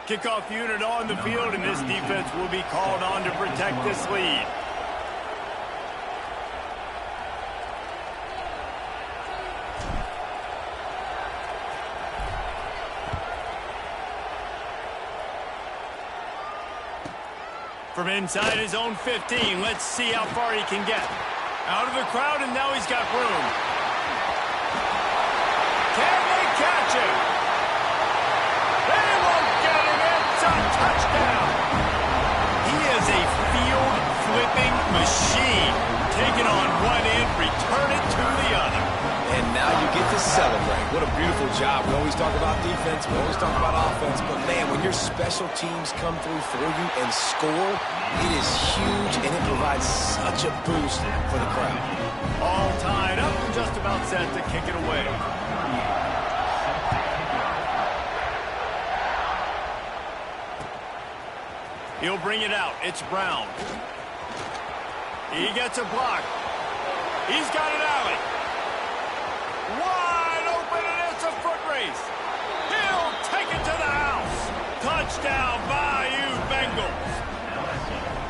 Kickoff unit on the field, and this defense will be called on to protect this lead. From inside his own 15, let's see how far he can get. Out of the crowd, and now he's got room. Can they catch him? They won't get him. It's a touchdown. He is a field-flipping machine. Taking on one end, return it to the other. And now you get to celebrate. What a beautiful job. We always talk about defense, we always talk about offense, but man, when your special teams come through for you and score, it is huge, and it provides such a boost for the crowd. All tied up and just about set to kick it away. He'll bring it out. It's Brown. He gets a block. He's got an alley. Wide open, and it's a foot race. He'll take it to the house. Touchdown, Bayou Bengals.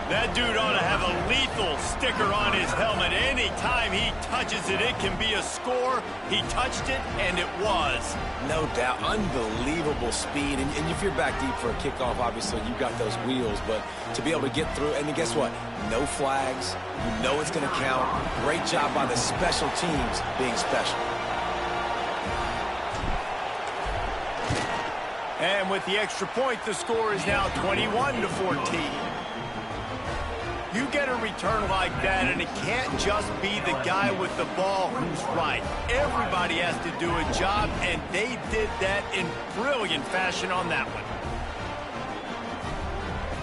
That dude ought to have a lethal sticker on his helmet. Anytime he touches it, it can be a score. He touched it, and it was. No doubt. Unbelievable speed. And if you're back deep for a kickoff, obviously you got those wheels. But to be able to get through, and then guess what? No flags. You know it's going to count. Great job by the special teams being special. And with the extra point, the score is now 21-14. You get a return like that, and it can't just be the guy with the ball who's right. Everybody has to do a job, and they did that in brilliant fashion on that one.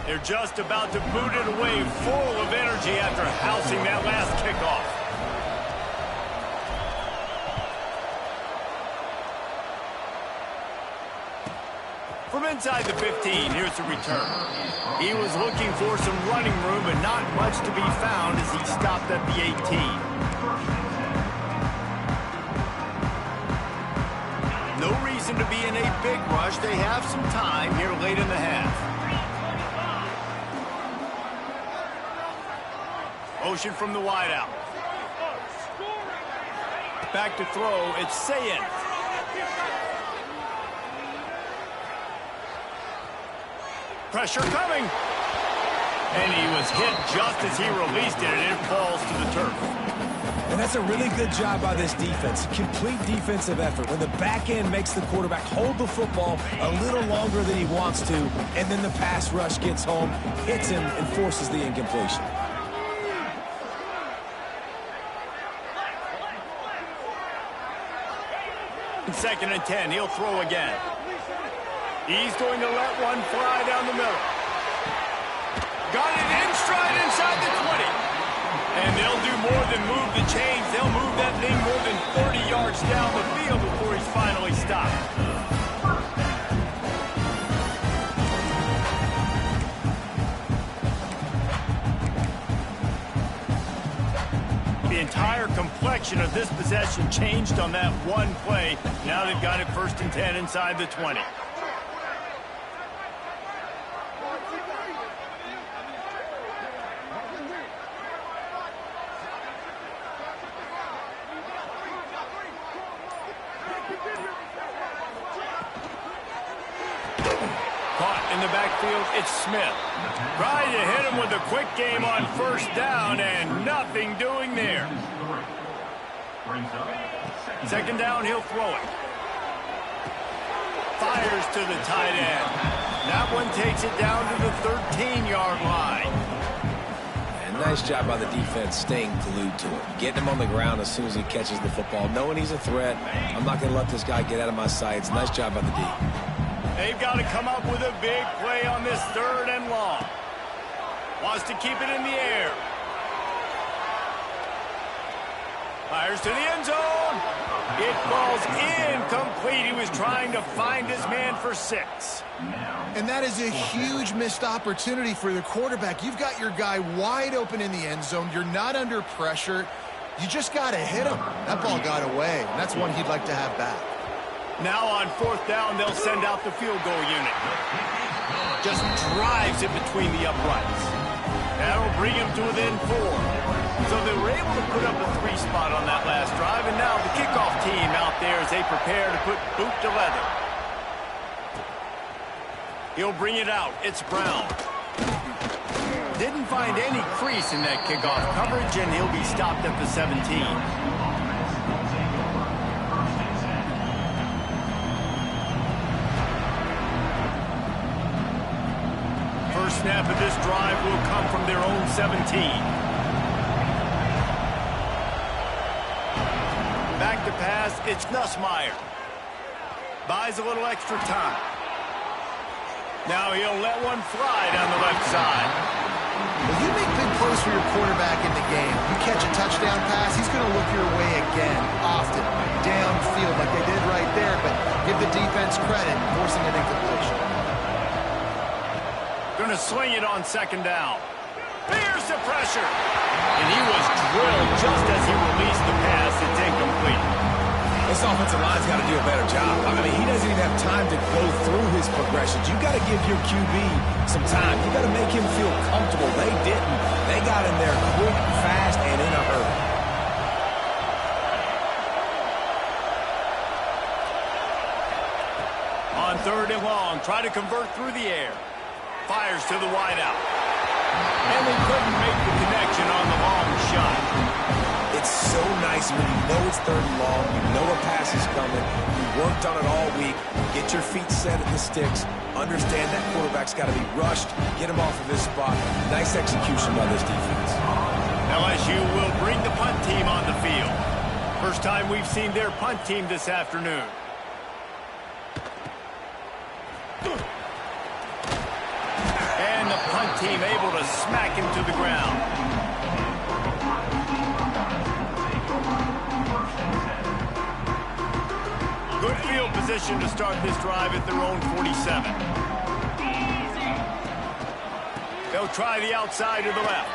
They're just about to boot it away, full of energy after housing that last kickoff. From inside the 15, here's the return. He was looking for some running room, but not much to be found as he stopped at the 18. No reason to be in a big rush. They have some time here late in the half. Motion from the wideout. Back to throw, it's Ncaa. Pressure coming. And he was hit just as he released it, and it falls to the turf. And that's a really good job by this defense. Complete defensive effort. When the back end makes the quarterback hold the football a little longer than he wants to, and then the pass rush gets home, hits him, and forces the incompletion. Second and 10, he'll throw again. He's going to let one fly down the middle. Got it in stride inside the 20. And they'll do more than move the chains. They'll move that thing more than 30 yards down the field before he's finally stopped. The entire complexion of this possession changed on that one play. Now they've got it first and 10 inside the 20. Caught in the backfield, it's Smith. Trying to hit him with a quick game on first down, and nothing doing there. Second down, he'll throw it. Fires to the tight end. That one takes it down to the 13-yard line. And nice job by the defense staying glued to him. Getting him on the ground as soon as he catches the football. Knowing he's a threat, I'm not going to let this guy get out of my sights. Nice job by the D. They've got to come up with a big play on this third and long. Wants to keep it in the air. Fires to the end zone. It falls incomplete. He was trying to find his man for 6. And that is a huge missed opportunity for the quarterback. You've got your guy wide open in the end zone. You're not under pressure. You just got to hit him. That ball got away, and that's one he'd like to have back. Now on fourth down, they'll send out the field goal unit. Just drives it between the uprights. That'll bring him to within 4. So they were able to put up a 3 spot on that last drive, and now the kickoff team out there as they prepare to put boot to leather. He'll bring it out. It's Brown. Didn't find any crease in that kickoff coverage, and he'll be stopped at the 17. First snap of this drive will come from their own 17. Back to pass, it's Nussmeier. Buys a little extra time. Now he'll let one fly down the left side. Well, you make big plays for your quarterback in the game. You catch a touchdown pass, he's going to look your way again, often, downfield like they did right there, but give the defense credit, forcing an incompletion. Going to sling it on second down. Fears the pressure. And he was drilled just as he released the pass. It's incomplete. This offensive line's got to do a better job. I mean, he doesn't even have time to go through his progressions. You got to give your QB some time. You got to make him feel comfortable. They didn't. They got him there quick, fast, and in a hurry. On 3rd and long, try to convert through the air. Fires to the wideout. And they couldn't make the connection on the long shot. It's so nice when you know it's 3rd and long, you know a pass is coming, you worked on it all week, get your feet set at the sticks, understand that quarterback's got to be rushed, get him off of his spot. Nice execution by this defense. LSU will bring the punt team on the field. First time we've seen their punt team this afternoon. And the punt team able to smack him to the ground. Good field position to start this drive at their own 47. They'll try the outside to the left.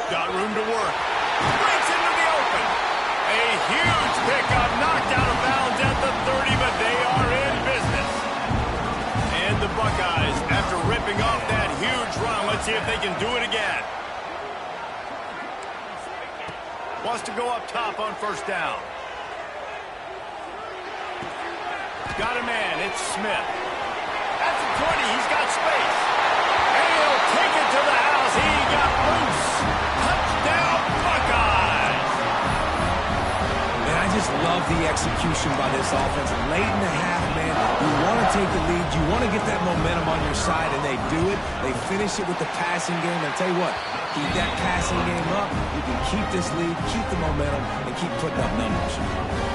Got room to work. Breaks into the open. A huge pickup, knocked out of bounds at the 30, but they are in business. And the Buckeyes, after ripping off that huge run, let's see if they can do it again. Wants to go up top on first down. Got a man, it's Smith. At the 20, he's got space. And he'll take it to the house. He got loose. Touchdown, Buckeyes. Man, I just love the execution by this offense. Late in the half, man, you want to take the lead. You want to get that momentum on your side, and they do it. They finish it with the passing game. And I'll tell you what, keep that passing game up. You can keep this lead, keep the momentum, and keep putting up numbers.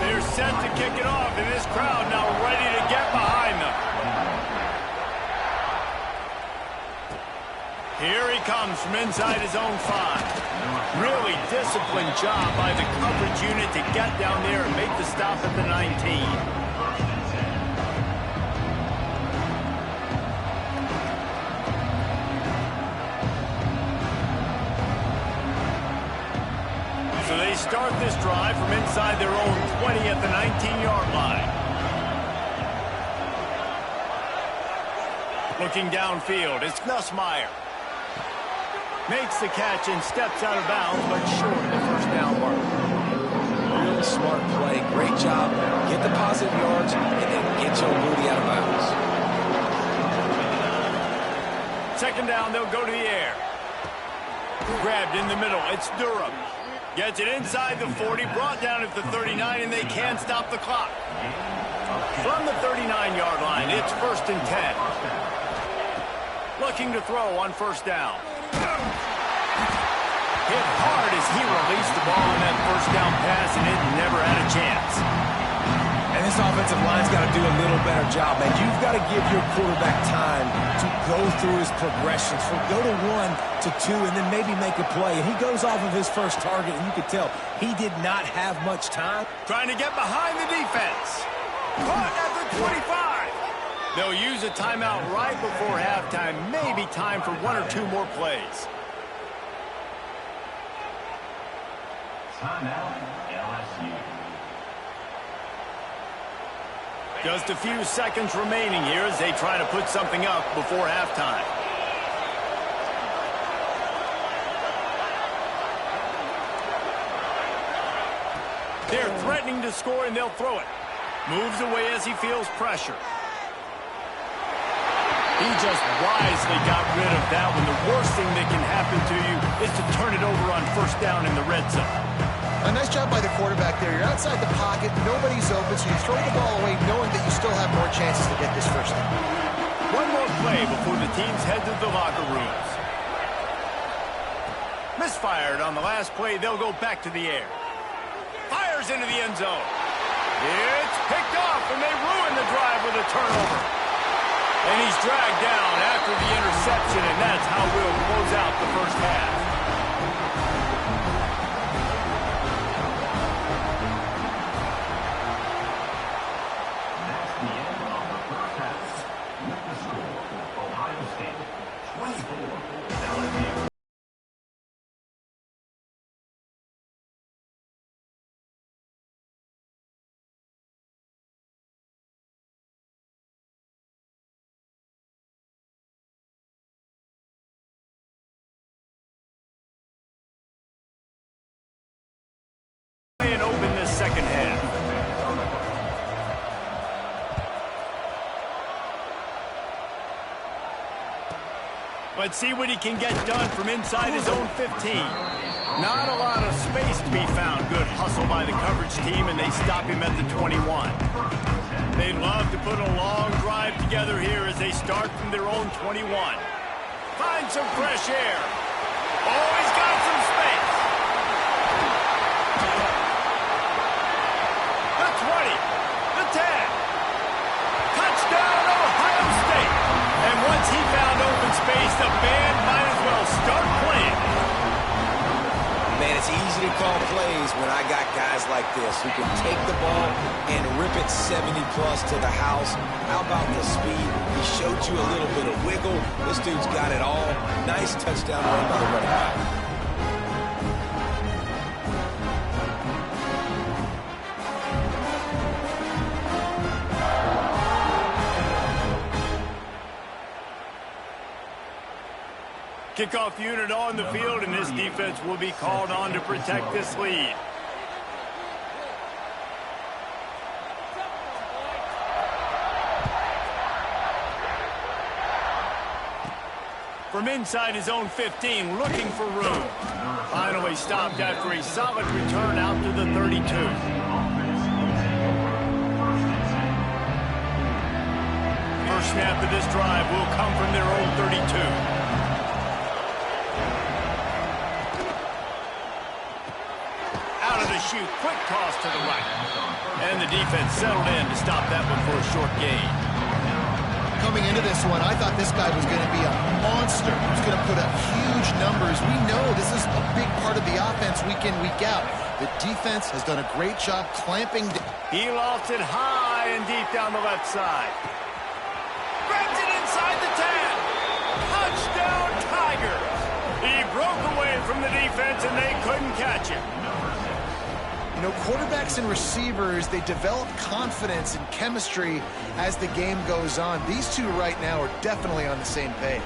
They're set to kick it off, and this crowd now ready to get behind them. Here he comes from inside his own 5. Really disciplined job by the coverage unit to get down there and make the stop at the 19. So they start this drive from inside their own 20 at the 19-yard line. Looking downfield, it's Nussmeier. Makes the catch and steps out of bounds, but short of the first down mark. Really smart play. Great job. Get the positive yards, and then get your booty out of bounds. Second down, they'll go to the air. Grabbed in the middle, it's Durham. Gets it inside the 40, brought down at the 39, and they can't stop the clock. From the 39-yard line, it's 1st and 10. Looking to throw on first down. Hit hard as he released the ball on that first down pass, and it never had a chance. And this offensive line's got to do a little better job, man. You've got to give your quarterback time to go through his progressions, from go to 1 to 2, and then maybe make a play. And he goes off of his first target, and you could tell he did not have much time. Trying to get behind the defense. Caught at the 25. They'll use a timeout right before halftime. Maybe time for 1 or 2 more plays. Timeout, LSU. Just a few seconds remaining here as they try to put something up before halftime. They're threatening to score, and they'll throw it. Moves away as he feels pressure. He just wisely got rid of that one. The worst thing that can happen to you is to turn it over on first down in the red zone. A nice job by the quarterback there. You're outside the pocket, nobody's open, so you throw the ball away knowing that you still have more chances to get this first down. One more play before the teams head to the locker rooms. Misfired on the last play. They'll go back to the air. Fires into the end zone. It's picked off, and they ruin the drive with a turnover. And he's dragged down after the interception, and that's how we'll close out the first half. That's the end of the first half. With the score, Ohio State 24, LSU. And open this second half. Let's see what he can get done from inside his own 15. Not a lot of space to be found. Good hustle by the coverage team, and they stop him at the 21. They'd love to put a long drive together here as they start from their own 21. Find some fresh air. Oh, he's got some space. The 20, the 10. Touchdown, Ohio State. And once he found open space, the band might as well start playing. Man, it's easy to call plays when I got guys like this who can take the ball and rip it 70-plus to the house. How about the speed? He showed you a little bit of wiggle. This dude's got it all. Nice touchdown run by the running back. Kickoff unit on the field, and this defense will be called on to protect this lead. From inside his own 15, looking for room. Finally stopped after a solid return out to the 32. First snap of this drive will come from their own 32. Shoot, quick toss to the right. And the defense settled in to stop that one for a short gain. Coming into this one, I thought this guy was going to be a monster. He was going to put up huge numbers. We know this is a big part of the offense week in, week out. The defense has done a great job clamping down. He lofts it high and deep down the left side. Grabs it inside the 10. Touchdown, Tigers. He broke away from the defense, and they couldn't catch him. You know, quarterbacks and receivers, they develop confidence and chemistry as the game goes on. These two right now are definitely on the same page.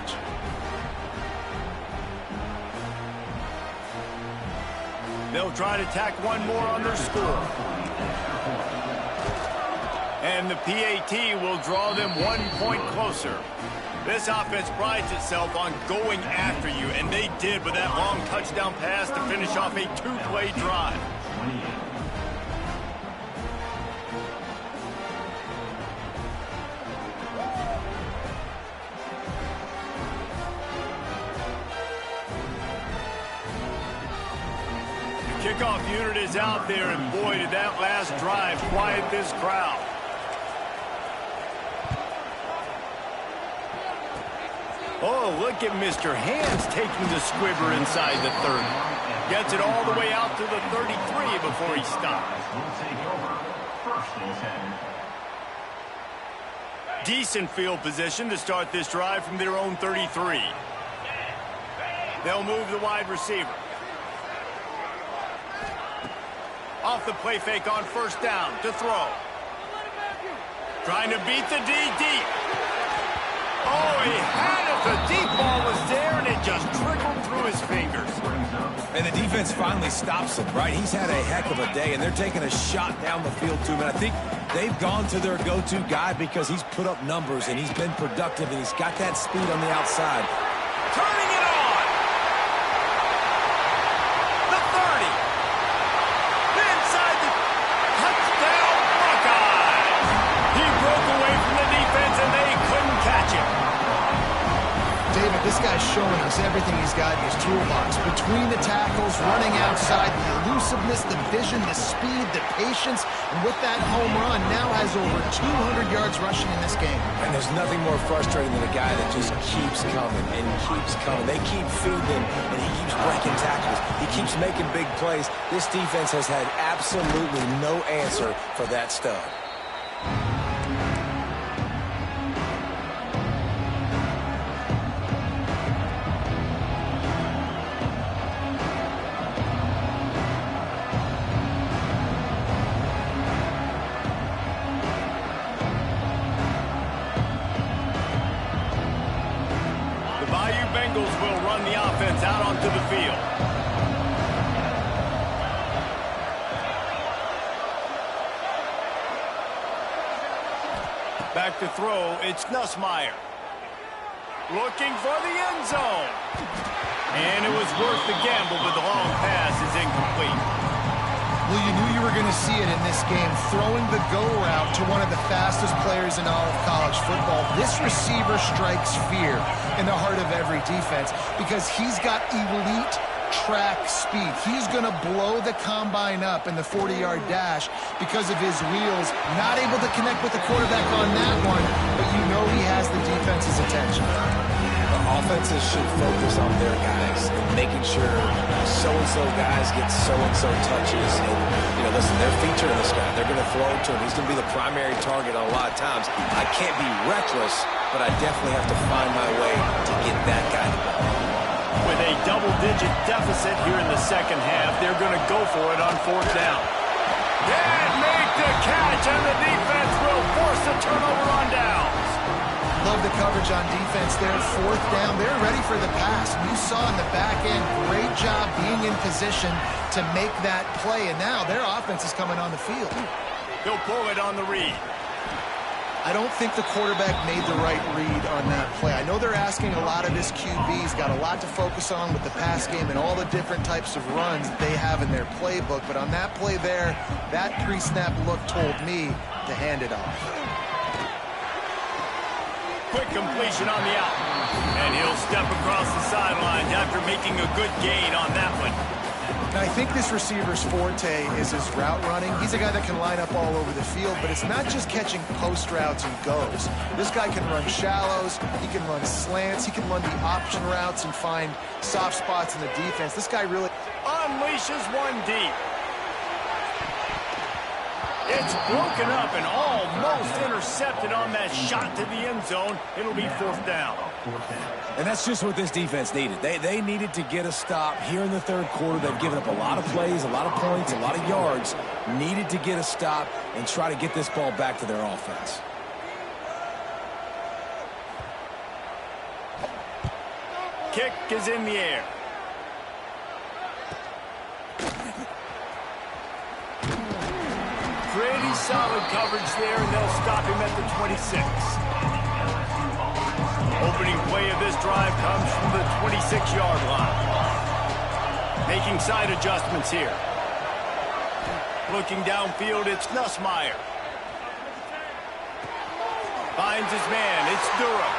They'll try to tack one more on their score. And the PAT will draw them 1 point closer. This offense prides itself on going after you, and they did with that long touchdown pass to finish off a two-play drive. The kickoff unit is out there, and boy, did that last drive quiet this crowd. Oh, look at Mr. Hands taking the squibber inside the 30. Gets it all the way out to the 33 before he stops. Decent field position to start this drive from their own 33. They'll move the wide receiver. Off the play fake on first down to throw. Trying to beat the D deep. Oh, he had it. The deep ball was there, and it just trickled through his fingers. And the defense finally stops him, right? He's had a heck of a day, and they're taking a shot down the field to him. And I think they've gone to their go-to guy because he's put up numbers, and he's been productive, and he's got that speed on the outside. Turning it on. The 30. Inside the touchdown Buckeyes. He broke away from the defense, and they couldn't catch him. David, this guy's showing us everything he's got in his toolbox. Between the tackles, running outside, the elusiveness, the vision, the speed, the patience, and with that home run, now has over 200 yards rushing in this game. And there's nothing more frustrating than a guy that just keeps coming and keeps coming. They keep feeding him, and he keeps breaking tackles. He keeps making big plays. This defense has had absolutely no answer for that stud. Bengals will run the offense out onto the field. Back to throw, it's Nussmeier. Looking for the end zone. And it was worth the gamble, but the long pass is incomplete. Well, you knew you were going to see it in this game, throwing the go route to one of the fastest players in all of college football. This receiver strikes fear in the heart of every defense because he's got elite track speed. He's going to blow the combine up in the 40-yard dash because of his wheels. Not able to connect with the quarterback on that one, but you know he has the defense's attention. Offenses should focus on their guys and making sure so-and-so guys get so-and-so touches. And, you know, listen, they're featured in this guy. They're going to throw it to him. He's going to be the primary target on a lot of times. I can't be reckless, but I definitely have to find my way to get that guy the ball. With a double-digit deficit here in the second half, they're going to go for it on fourth down. Can't make the catch, and the defense will force the turnover on downs. Love the coverage on defense there. Fourth down, they're ready for the pass. You saw in the back end, great job being in position to make that play. And now their offense is coming on the field. He'll pull it on the read. I don't think the quarterback made the right read on that play. I know they're asking a lot of his QBs, got a lot to focus on with the pass game and all the different types of runs that they have in their playbook. But on that play there, that pre-snap look told me to hand it off. Quick completion on the out. And he'll step across the sidelines after making a good gain on that one. Now, I think this receiver's forte is his route running. He's a guy that can line up all over the field, but it's not just catching post routes and goes. This guy can run shallows, he can run slants, he can run the option routes and find soft spots in the defense. This guy really unleashes one deep. It's broken up and almost intercepted on that shot to the end zone. It'll be fourth down. And that's just what this defense needed. They needed to get a stop here in the third quarter. They've given up a lot of plays, a lot of points, a lot of yards. Needed to get a stop and try to get this ball back to their offense. Kick is in the air. Pretty solid coverage there, and they'll stop him at the 26. Opening play of this drive comes from the 26-yard line. Making side adjustments here. Looking downfield, it's Nussmeier. Finds his man, it's Durham.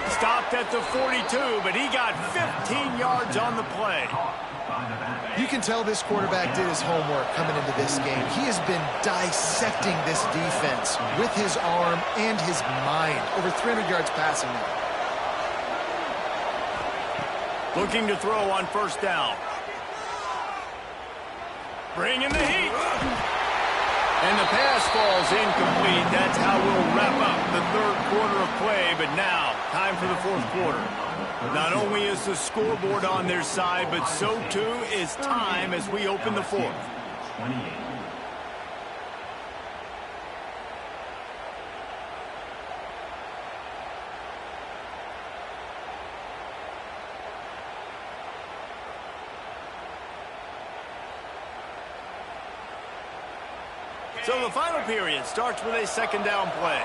Stopped at the 42, but he got 15 yards on the play. You can tell this quarterback did his homework coming into this game. He has been dissecting this defense with his arm and his mind. Over 300 yards passing now. Looking to throw on first down. Bringing the heat. And the pass falls incomplete. That's how we'll wrap up the third quarter of play. But now, time for the fourth quarter. Not only is the scoreboard on their side, but so too is time as we open the fourth. So the final period starts with a second down play.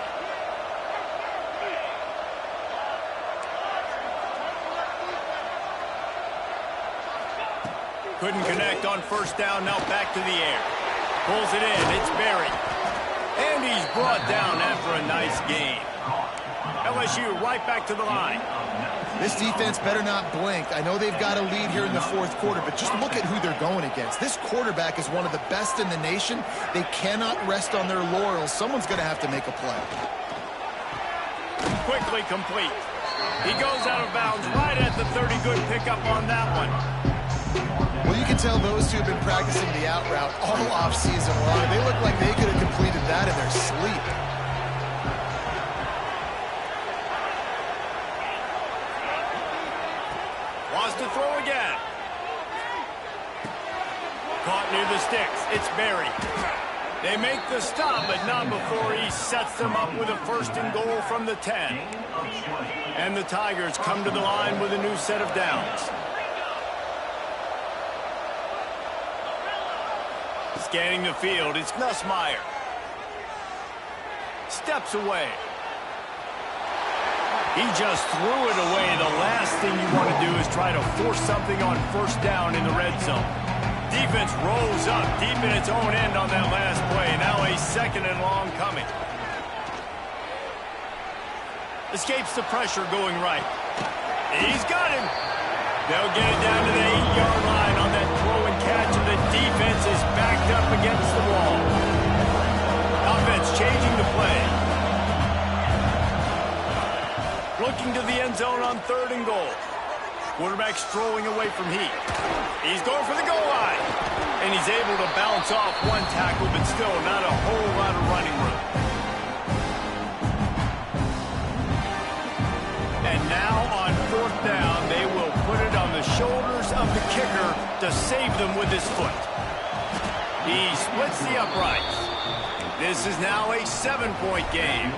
Couldn't connect on first down, now back to the air. Pulls it in, it's Berry. And he's brought down after a nice gain. LSU right back to the line. This defense better not blink. I know they've got a lead here in the fourth quarter, but just look at who they're going against. This quarterback is one of the best in the nation. They cannot rest on their laurels. Someone's going to have to make a play. Quickly complete. He goes out of bounds right at the 30. Good pickup on that one. Well, you can tell those two have been practicing the out route all offseason long. They look like they could have completed that in their sleep. Wants to throw again. Caught near the sticks. It's Berry. They make the stop, but not before he sets them up with a first and goal from the 10. And the Tigers come to the line with a new set of downs. Scanning the field, it's Nussmeier. Steps away. He just threw it away. The last thing you want to do is try to force something on first down in the red zone. Defense rolls up deep in its own end on that last play. Now a second and long coming. Escapes the pressure going right. He's got him. They'll get it down to the 8-yard line on that throw and catch, and the defense is backed up against the wall. Offense changing the play. Looking to the end zone on third and goal. Quarterback strolling away from heat. He's going for the goal line. And he's able to bounce off one tackle, but still not a whole lot of running room. And now on fourth down, they will put it on the shoulders of the kicker to save them with his foot. He splits the uprights. This is now a 7-point game.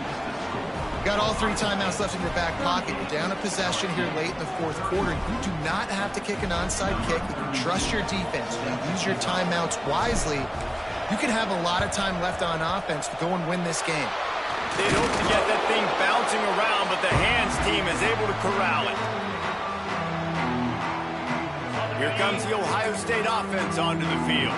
Got all 3 timeouts left in your back pocket. You're down a possession here late in the fourth quarter. You do not have to kick an onside kick. You can trust your defense. You use your timeouts wisely. You can have a lot of time left on offense to go and win this game. They'd hope to get that thing bouncing around, but the hands team is able to corral it. Here comes the Ohio State offense onto the field.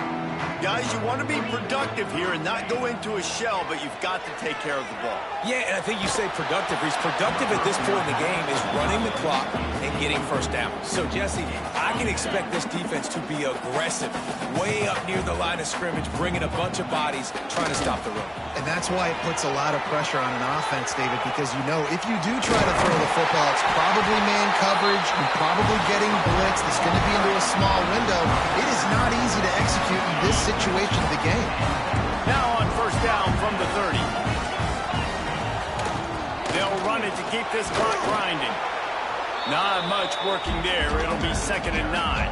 Guys, you want to be productive here and not go into a shell, but you've got to take care of the ball. Yeah, and I think you say productive. He's productive at this point in the game is running the clock and getting first down. So, Jesse, I can expect this defense to be aggressive, way up near the line of scrimmage, bringing a bunch of bodies, trying to stop the run. And that's why it puts a lot of pressure on an offense, David, because you know if you do try to throw the football, it's probably man coverage, you're probably getting blitzed, it's going to be into a small window. It is not easy to execute in this situation of the game. Now on first down from the 30. They'll run it to keep this clock grinding. Not much working there. It'll be 2nd and 9.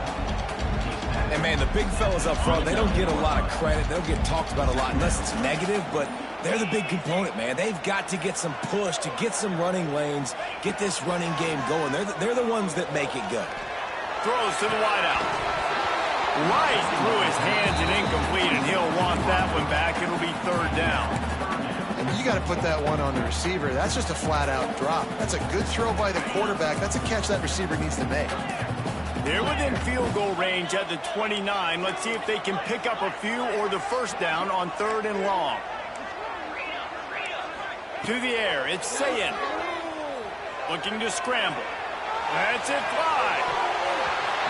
And, man, the big fellas up front, they don't get a lot of credit. They don't get talked about a lot unless it's negative, but they're the big component, man. They've got to get some push, to get some running lanes, get this running game going. They're the ones that make it go. Throws to the wideout. Right through his hands and incomplete, and he'll want that one back. It'll be 3rd down. And you got to put that one on the receiver. That's just a flat-out drop. That's a good throw by the quarterback. That's a catch that receiver needs to make. They're within field goal range at the 29. Let's see if they can pick up a few or the first down on 3rd and long. To the air, it's Ncaa. Looking to scramble. That's it, fly.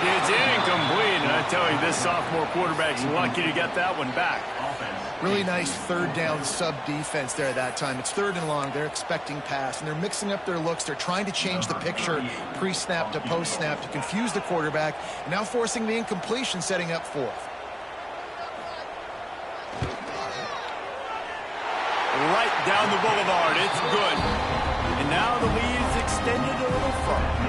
It's incomplete, and I tell you, this sophomore quarterback's lucky to get that one back. Really nice 3rd down sub-defense there that time. It's 3rd and long. They're expecting pass, and they're mixing up their looks. They're trying to change the picture pre-snap to post-snap to confuse the quarterback, and now forcing the incompletion, setting up 4th. Right down the boulevard. It's good. And now the lead is extended a little further.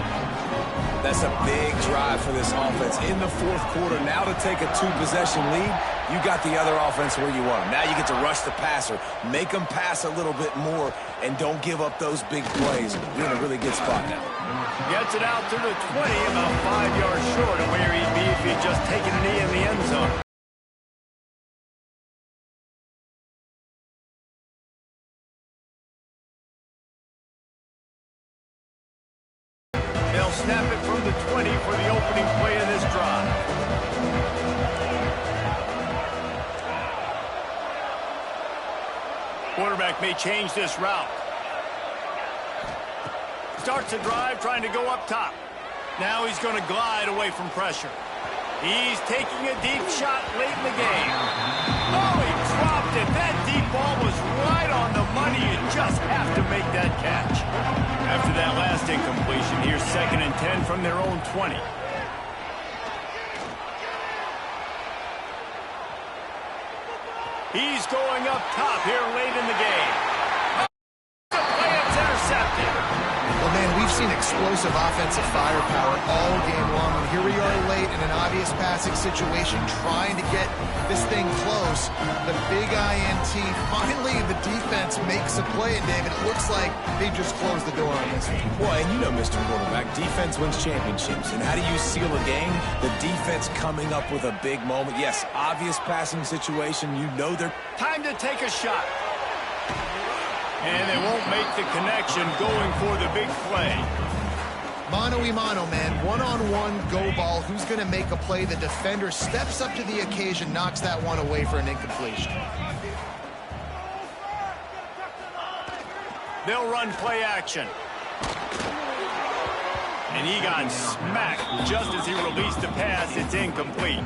That's a big drive for this offense in the fourth quarter. Now to take a 2-possession lead, you got the other offense where you want them. Now you get to rush the passer, make them pass a little bit more, and don't give up those big plays. You're in a really good spot now. Gets it out to the 20, about 5 yards short of where he'd be if he'd just taken a knee in the end zone. snap it from the 20 for the opening play of this drive. Quarterback may change this route. Starts the drive trying to go up top. Now he's going to glide away from pressure. He's taking a deep shot late in the game. Oh, he dropped it. That deep ball was right on the money. You just have to make that catch. After that last incompletion, here's 2nd and 10 from their own 20. He's going up top here late in the game. The play is intercepted. Well, man, we've seen explosive offensive firepower all game long, and here we are late in an obvious passing situation trying to get this thing close. The big INT, finally the defense makes a play, and David, it looks like they just closed the door on this one. Well, and you know, Mr. Quarterback, defense wins championships. And how do you seal a game? The defense coming up with a big moment. Yes, obvious passing situation. You know they're... Time to take a shot. And they won't make the connection going for the big play. Mano-a-mano, man. One-on-one go ball. Who's going to make a play? The defender steps up to the occasion, knocks that one away for an incompletion. They'll run play action. And he got smacked just as he released the pass. It's incomplete.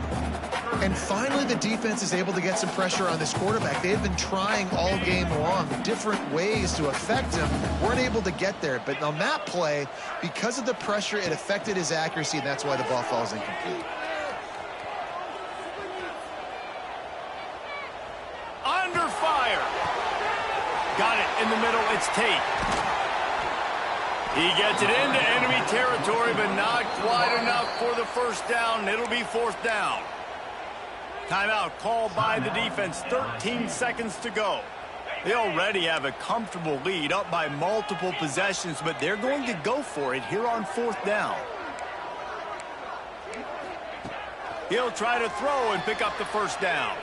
And finally, the defense is able to get some pressure on this quarterback. They had been trying all game long, different ways to affect him. Weren't able to get there. But on that play, because of the pressure, it affected his accuracy, and that's why the ball falls incomplete. Under fire. Got it in the middle. It's Tate. He gets it into enemy territory, but not quite enough for the first down. It'll be 4th down. Timeout called by the defense. 13 seconds to go. They already have a comfortable lead, up by multiple possessions, but they're going to go for it here on 4th down. He'll try to throw and pick up the first down.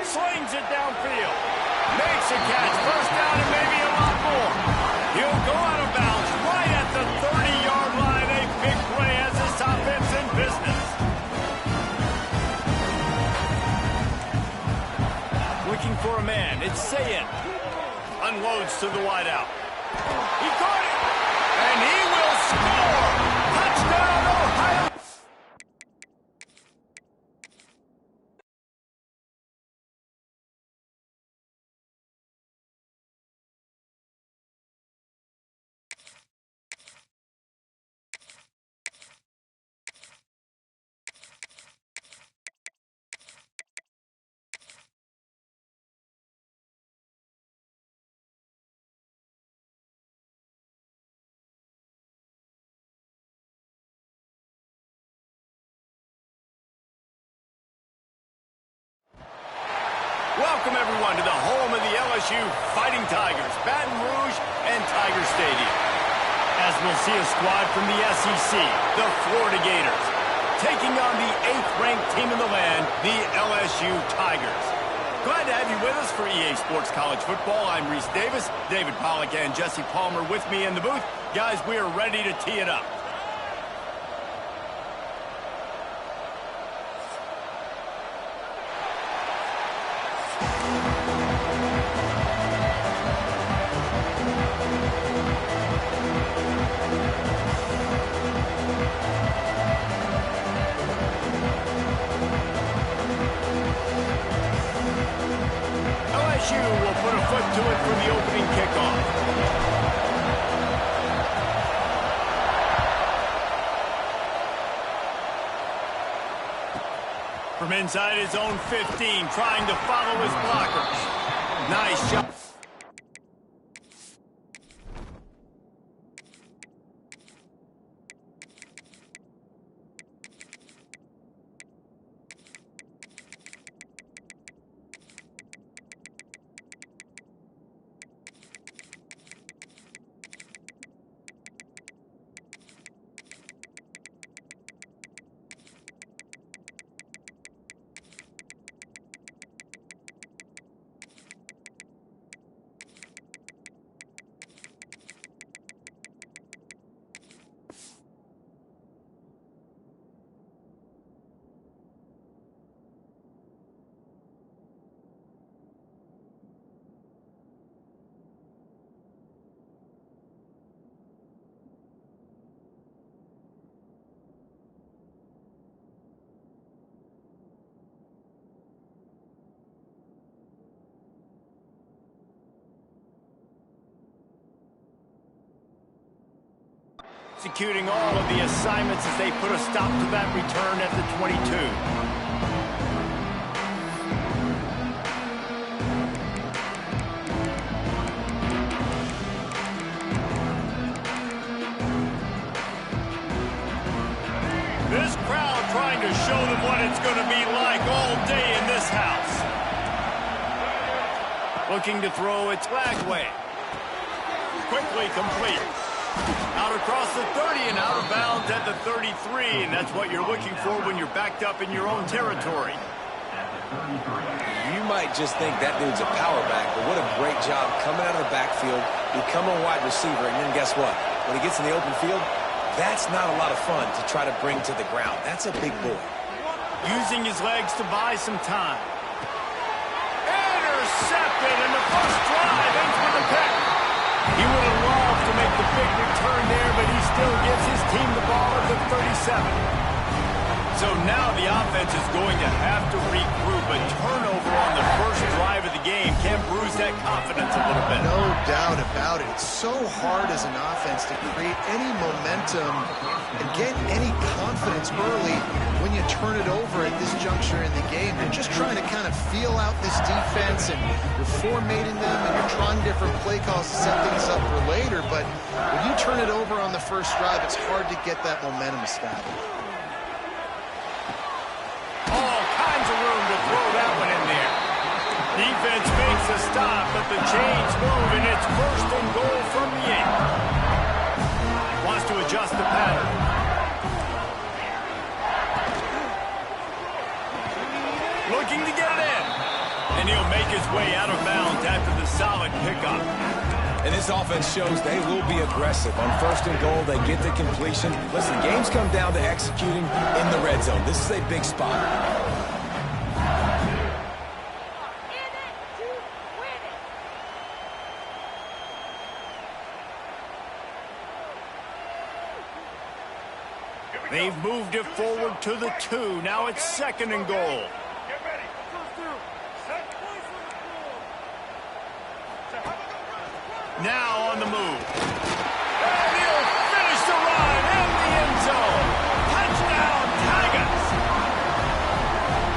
Slings it downfield. Makes a catch. First down and maybe a lot more. He'll go out of bounds right at the 30-yard line. A big play as this offense in business. Looking for a man. It's Ncaa. Unloads to the wideout. He caught it. And he will score. Touchdown, Ohio. Welcome, everyone, to the home of the LSU Fighting Tigers, Baton Rouge and Tiger Stadium. As we'll see a squad from the SEC, the Florida Gators, taking on the 8th-ranked team in the land, the LSU Tigers. Glad to have you with us for EA Sports College Football. I'm Reese Davis, David Pollack and Jesse Palmer with me in the booth. Guys, we are ready to tee it up. LSU will put a foot to it for the opening kickoff. From inside his own 15, trying to follow his blockers. Nice shot. executing all of the assignments as they put a stop to that return at the 22. This crowd trying to show them what it's going to be like all day in this house. Looking to throw it Lagway. Quickly complete. Out across the 30 and out of bounds at the 33, and that's what you're looking for when you're backed up in your own territory. You might just think that dude's a power back, but what a great job coming out of the backfield, becoming a wide receiver, and then guess what? When he gets in the open field, that's not a lot of fun to try to bring to the ground. That's a big boy. Using his legs to buy some time. Intercepted, and the first drive ends with a pick. He would have loved to make the big return there, but he still gives his team the ball at the 37. So now the offense is going to have to regroup. A turnover on the first drive of the game can bruise that confidence a little bit. No doubt about it. It's so hard as an offense to create any momentum and get any confidence early when you turn it over at this juncture in the game. You're just trying to kind of feel out this defense, and you're formatting them, and you're trying different play calls to set things up for later. But when you turn it over on the first drive, it's hard to get that momentum established. All kinds of room to throw that one in there. Defense makes a stop, but the chains move, and it's first and goal from the 8. Wants to adjust the pattern. Looking to get it in. And he'll make his way out of bounds after the solid pickup. And this offense shows they will be aggressive. On first and goal, they get the completion. Listen, games come down to executing in the red zone. This is a big spot. They've moved it forward to the 2. Now it's second and goal. Now on the move. And he'll finish the run in the end zone. Touchdown, Tigers!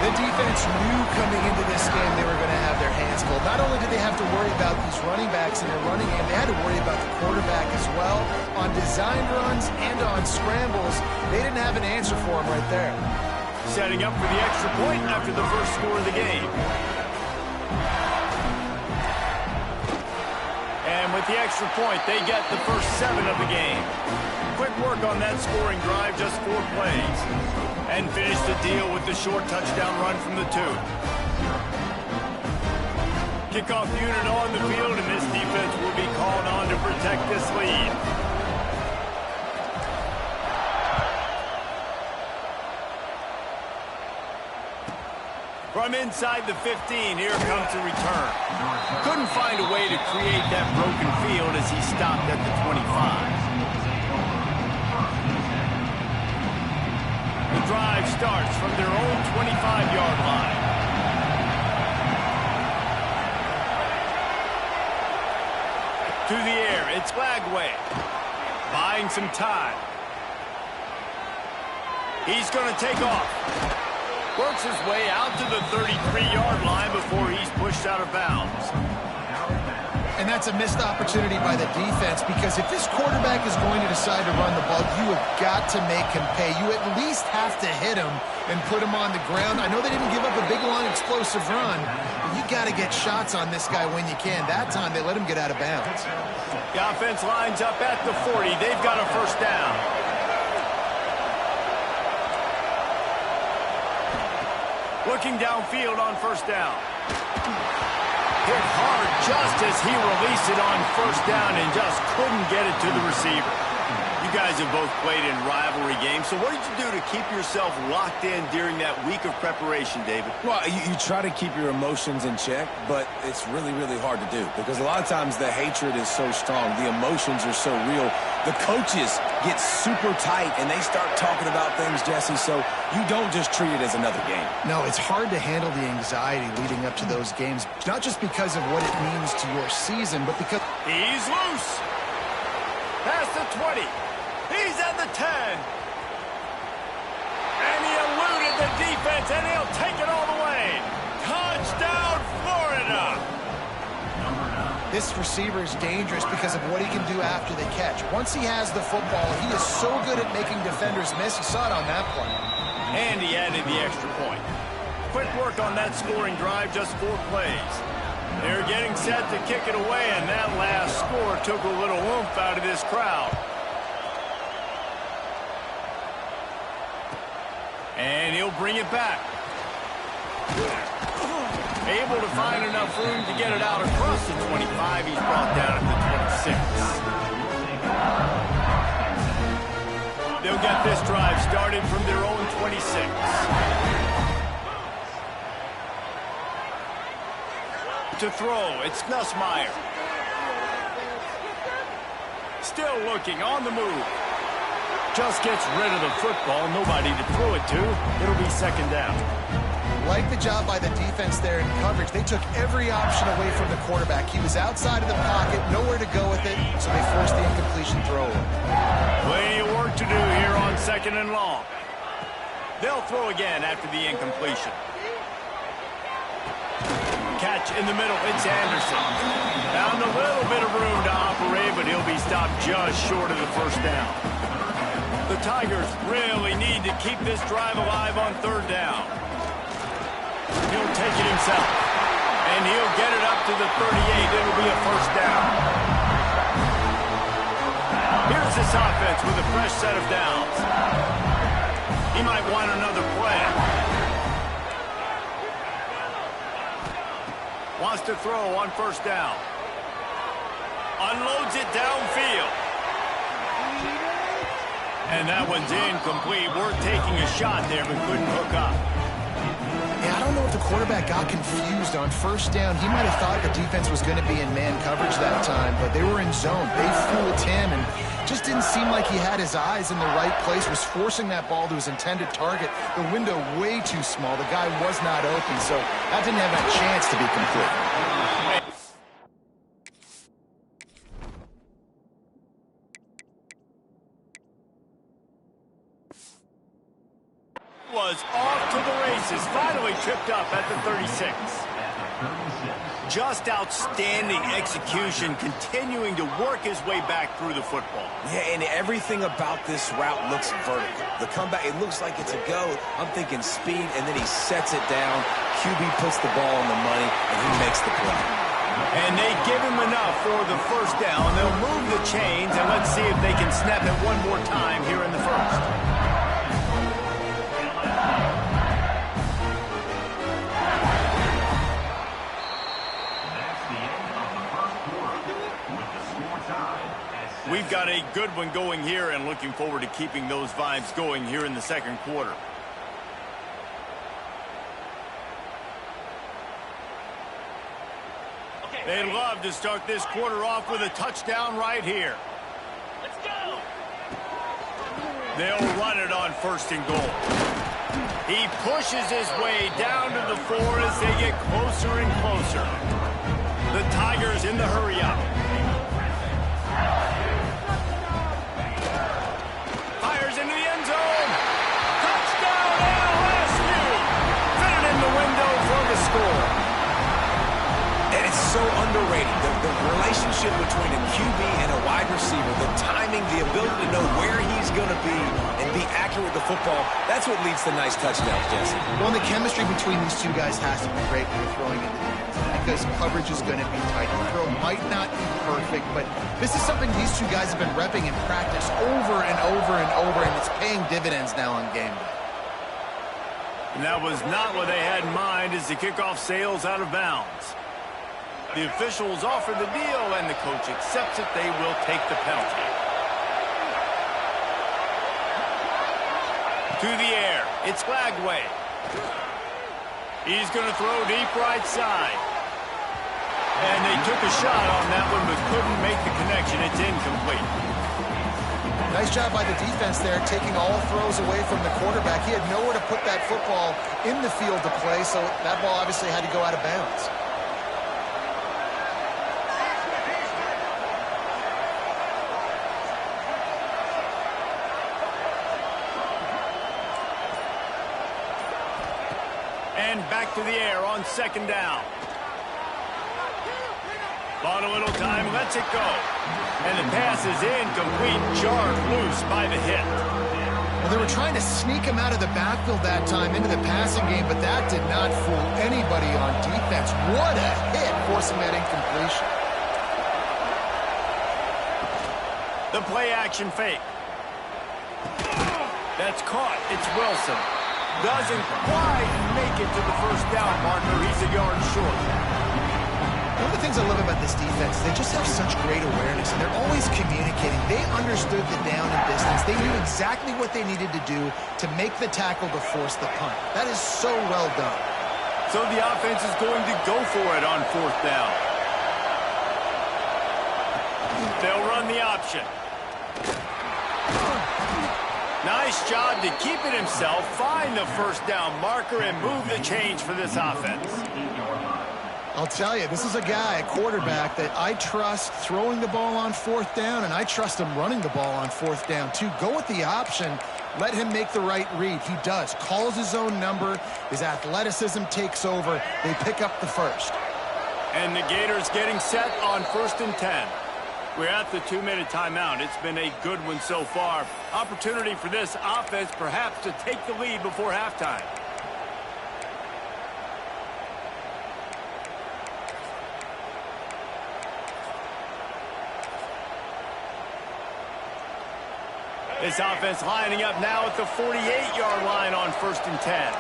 The defense knew coming into this game they were going to have their hands full. Not only did they have to worry about these running backs in their running game, they had to worry about the quarterback as well. On design runs and on scrambles, they didn't have an answer for him right there. Setting up for the extra point after the first score of the game. And with the extra point, they get the first 7 of the game. Quick work on that scoring drive, just 4 plays. And finish the deal with the short touchdown run from the 2. Kickoff unit on the field, and this defense will be called on to protect this lead. From inside the 15, here comes the return. Couldn't find a way to create that broken field as he stopped at the 25. The drive starts from their own 25-yard line. To the air, it's Lagway. Buying some time. He's going to take off. Works his way out to the 33-yard line before he's pushed out of bounds. And that's a missed opportunity by the defense, because if this quarterback is going to decide to run the ball, you have got to make him pay. You at least have to hit him and put him on the ground. I know they didn't give up a big, long, explosive run, but you got to get shots on this guy when you can. That time, they let him get out of bounds. The offense lines up at the 40. They've got a first down. Looking downfield on first down. Hit hard just as he released it on first down and just couldn't get it to the receiver. You guys have both played in rivalry games, so what did you do to keep yourself locked in during that week of preparation, David? Well, you try to keep your emotions in check, but it's really, really hard to do because a lot of times the hatred is so strong. The emotions are so real. The coaches get super tight, and they start talking about things, Jesse, so you don't just treat it as another game. No, it's hard to handle the anxiety leading up to those games, not just because of what it means to your season, but because... He's loose. Past the 20. He's at the 10. And he eluded the defense, and he'll take it all the way. Touchdown, Florida. This receiver is dangerous because of what he can do after the catch. Once he has the football, he is so good at making defenders miss. You saw it on that play. And he added the extra point. Quick work on that scoring drive, just 4 plays. They're getting set to kick it away, and that last score took a little oomph out of this crowd. And he'll bring it back. Able to find enough room to get it out across the 25. He's brought down at the 26. They'll get this drive started from their own 26. To throw, it's Nussmeier. Still looking, on the move. Just gets rid of the football, nobody to throw it to. It'll be second down. Like the job by the defense there in coverage. They took every option away from the quarterback. He was outside of the pocket, nowhere to go with it, so they forced the incompletion throw. Plenty of work to do here on second and long. They'll throw again after the incompletion. Catch in the middle, it's Anderson. Found a little bit of room to operate, but he'll be stopped just short of the first down. The Tigers really need to keep this drive alive on third down. He'll take it himself. And he'll get it up to the 38. It'll be a first down. Here's this offense with a fresh set of downs. He might want another play. Wants to throw on first down. Unloads it downfield. And that one's incomplete. Worth taking a shot there, but couldn't hook up. Yeah, I don't know if the quarterback got confused on first down. He might have thought the defense was going to be in man coverage that time, but they were in zone. They fooled him and just didn't seem like he had his eyes in the right place, was forcing that ball to his intended target. The window way too small. The guy was not open, so that didn't have a chance to be complete. Was off to the races, finally tripped up at the 36. Just outstanding execution, continuing to work his way back through the football. Yeah, and everything about this route looks vertical. The comeback, it looks like it's a go. I'm thinking speed, and then he sets it down. QB puts the ball on the money, and he makes the play. And they give him enough for the first down. They'll move the chains, and let's see if they can snap it one more time here in the first. We've got a good one going here and looking forward to keeping those vibes going here in the second quarter. They'd love to start this quarter off with a touchdown right here. Let's go. They'll run it on first and goal. He pushes his way down to the 4 as they get closer and closer. The Tigers in the hurry up. Fires into the end zone. Touchdown, LSU. Fitted in the window for the score. And it's so underrated. The relationship between a QB and a wide receiver, the timing, the ability to know where he's going to be and be accurate with the football, that's what leads to nice touchdowns, Jesse. Well, the chemistry between these two guys has to be great when you're throwing into the end zone because coverage is going to be tight. The throw might not be perfect, but this is something these two guys have been repping in practice over and over and over, and it's paying dividends now on game day. And that was not what they had in mind as the kickoff sails out of bounds. The officials offer the deal, and the coach accepts it. They will take the penalty. To the air. It's Flagway. He's going to throw deep right side. And they took a shot on that one, but couldn't make the connection. It's incomplete. Nice job by the defense there, taking all throws away from the quarterback. He had nowhere to put that football in the field to play, so that ball obviously had to go out of bounds. on second down. Bought a little time, lets it go. And the pass is incomplete, jarred loose by the hit. Well, they were trying to sneak him out of the backfield that time into the passing game, but that did not fool anybody on defense. What a hit, forcing that incompletion. The play action fake. That's caught. It's Wilson. Doesn't quite make it to the first down marker. He's a yard short. One of the things I love about this defense is they just have such great awareness, and they're always communicating. They understood the down and distance. They knew exactly what they needed to do to make the tackle to force the punt. That is so well done. So the offense is going to go for it on fourth down. They'll run the option. Nice job to keep it himself, find the first down marker, and move the change for this offense. I'll tell you, this is a guy, a quarterback, that I trust throwing the ball on fourth down, and I trust him running the ball on fourth down, too. Go with the option. Let him make the right read. He does. Calls his own number. His athleticism takes over. They pick up the first. And the Gators getting set on 1st and 10. We're at the 2-minute timeout. It's been a good one so far. Opportunity for this offense perhaps to take the lead before halftime. This offense lining up now at the 48-yard line on 1st and 10.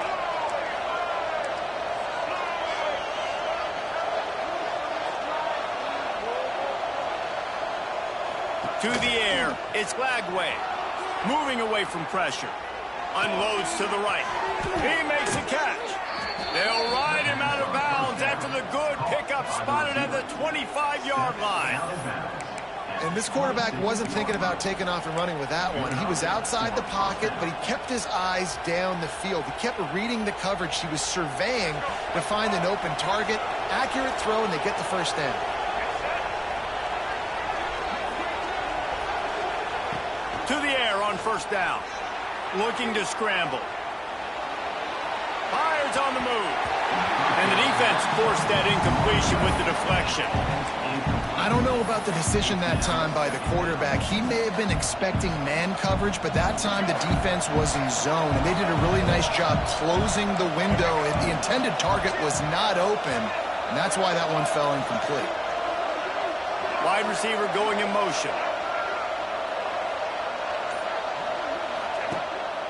To the air, it's Lagway. Moving away from pressure. Unloads to the right. He makes a catch. They'll ride him out of bounds after the good pickup spotted at the 25-yard line. And this quarterback wasn't thinking about taking off and running with that one. He was outside the pocket, but he kept his eyes down the field. He kept reading the coverage. He was surveying to find an open target. Accurate throw, and they get the first down. To the air on 1st down. Looking to scramble. Fires on the move. And the defense forced that incompletion with the deflection. I don't know about the decision that time by the quarterback. He may have been expecting man coverage, but that time the defense was in zone, and they did a really nice job closing the window. The intended target was not open, and that's why that one fell incomplete. Wide receiver going in motion.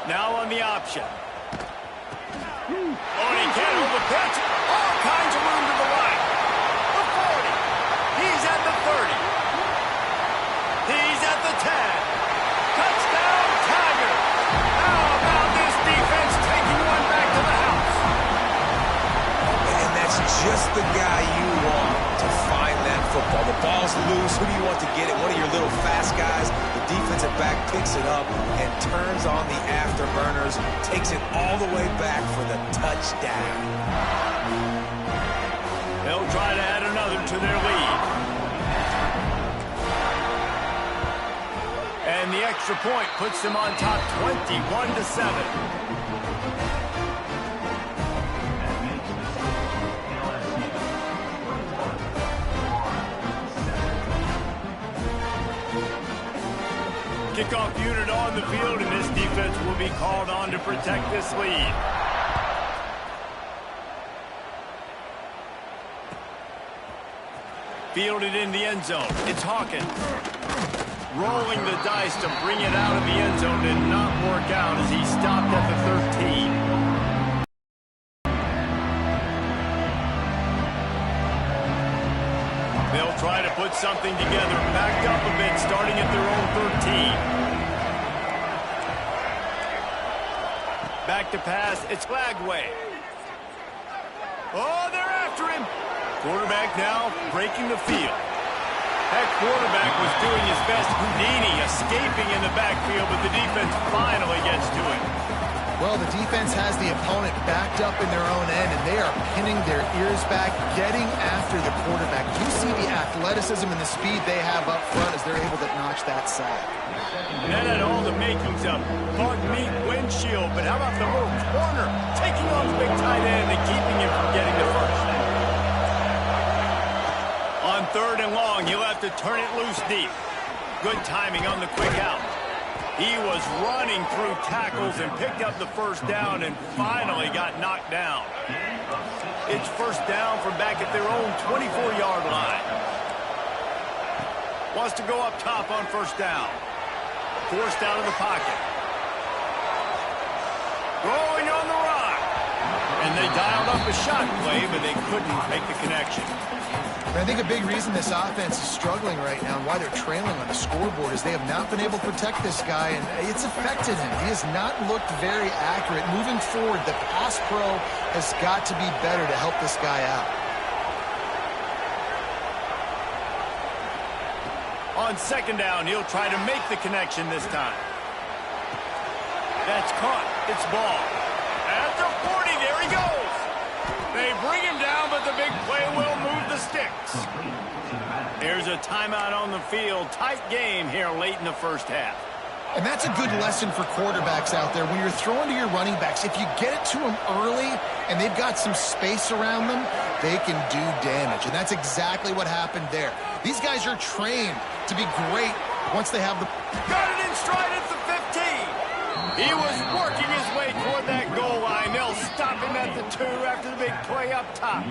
Now on the option. Oh, and he can't hold the pitch. All kinds of room to the right. The 40. He's at the 30. He's at the 10. Touchdown, Tiger. How about this defense taking one back to the house? And that's just the guy you want to find that football. The ball's loose. Who do you want to get it? One of your little fast guys. The defensive back picks it up and turns on the afterburners, takes it all the way back for the touchdown. They'll try to add another to their lead. And the extra point puts them on top 21-7. Kickoff unit on the field, and this defense will be called on to protect this lead. Fielded in the end zone. It's Hawkins. Rolling the dice to bring it out of the end zone did not work out as he stopped at the 13. They'll try to put something together, backed up a bit, starting at their own 13. Back to pass, it's Lagway. Oh, they're after him. Quarterback now breaking the field. That quarterback was doing his best Houdini, escaping in the backfield, but the defense finally gets to him. Well, the defense has the opponent backed up in their own end, and they are pinning their ears back, getting after the quarterback. You see the athleticism and the speed they have up front as they're able to notch that sack. That had all the makings of bug meat windshield, but how about the little corner taking on the big tight end and keeping him from getting the first? On 3rd and long, he'll have to turn it loose deep. Good timing on the quick out. He was running through tackles and picked up the first down and finally got knocked down. It's first down from back at their own 24-yard line. Wants to go up top on first down. Forced out of the pocket. Throwing on the run. And they dialed up a shot play, but they couldn't make the connection. I think a big reason this offense is struggling right now and why they're trailing on the scoreboard is they have not been able to protect this guy, and it's affected him. He has not looked very accurate. Moving forward, the pass pro has got to be better to help this guy out. On 2nd down, he'll try to make the connection this time. That's caught. It's ball. At the 40, there he goes. They bring him down, but the big play will move the sticks. There's a timeout on the field. Tight game here late in the first half. And that's a good lesson for quarterbacks out there. When you're throwing to your running backs, if you get it to them early and they've got some space around them, they can do damage. And that's exactly what happened there. These guys are trained to be great once they have the... Got it in stride at the 15. He was working his way toward that goal line. They'll stop him at the 2 after the big play up top.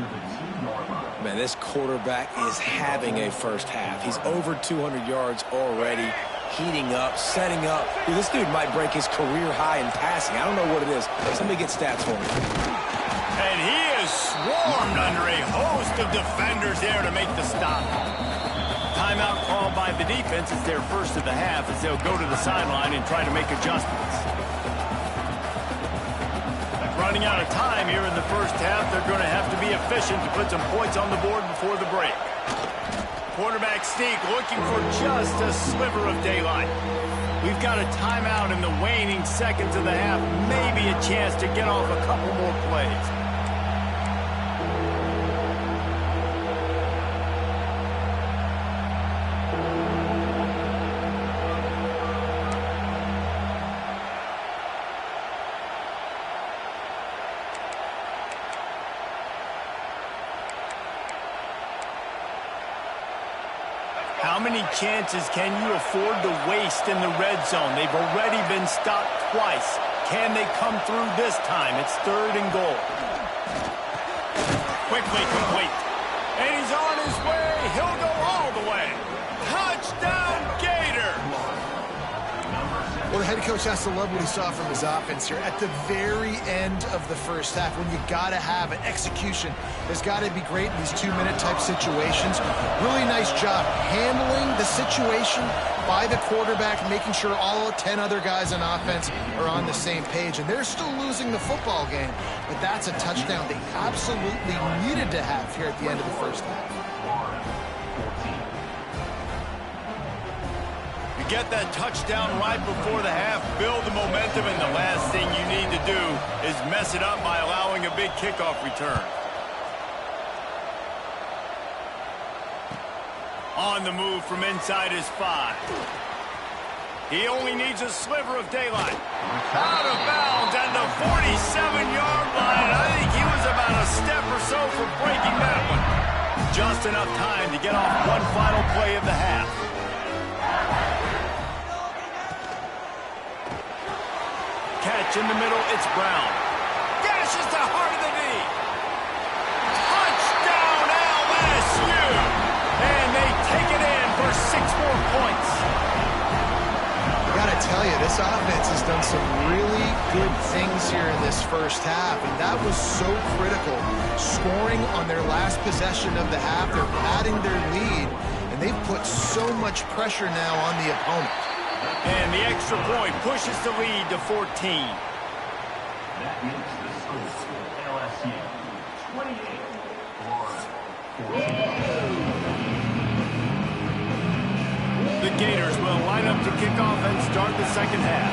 Man, this quarterback is having a first half. He's over 200 yards already, heating up, setting up. Dude, this dude might break his career high in passing. I don't know what it is. Somebody get stats for me. And he is swarmed under a host of defenders there to make the stop. Timeout called by the defense. It's their first of the half as they'll go to the sideline and try to make adjustments. Running out of time here in the first half, they're going to have to be efficient to put some points on the board before the break. Quarterback sneak looking for just a sliver of daylight. We've got a timeout in the waning seconds of the half, maybe a chance to get off a couple more plays. How many chances can you afford to waste in the red zone? They've already been stopped twice. Can they come through this time? It's 3rd and goal. Quickly complete. And he's on his way. He'll go all the way. Touchdown, Gator! Well, the head coach has to love what he saw from his offense here. At the very end of the first half, when you got to have an execution, there's got to be great in these 2-minute type situations. Really nice job handling the situation by the quarterback, making sure all 10 other guys on offense are on the same page. And they're still losing the football game, but that's a touchdown they absolutely needed to have here at the end of the first half. You get that touchdown right before the half, build the momentum, and the last thing you need to do is mess it up by allowing a big kickoff return. On the move from inside his 5. He only needs a sliver of daylight. Out of bounds at the 47-yard line. I think he was about a step or so from breaking that one. Just enough time to get off one final play of the half. Catch in the middle, it's Brown. Dashes the heart of the knee. Touchdown, LSU! And they take it in for 6 more points. I gotta tell you, this offense has done some really good things here in this first half, and that was so critical. Scoring on their last possession of the half, they're padding their lead, and they've put so much pressure now on the opponent. And the extra point pushes the lead to 14. That makes the score LSU 28, Florida 14. The Gators will line up to kick off and start the second half.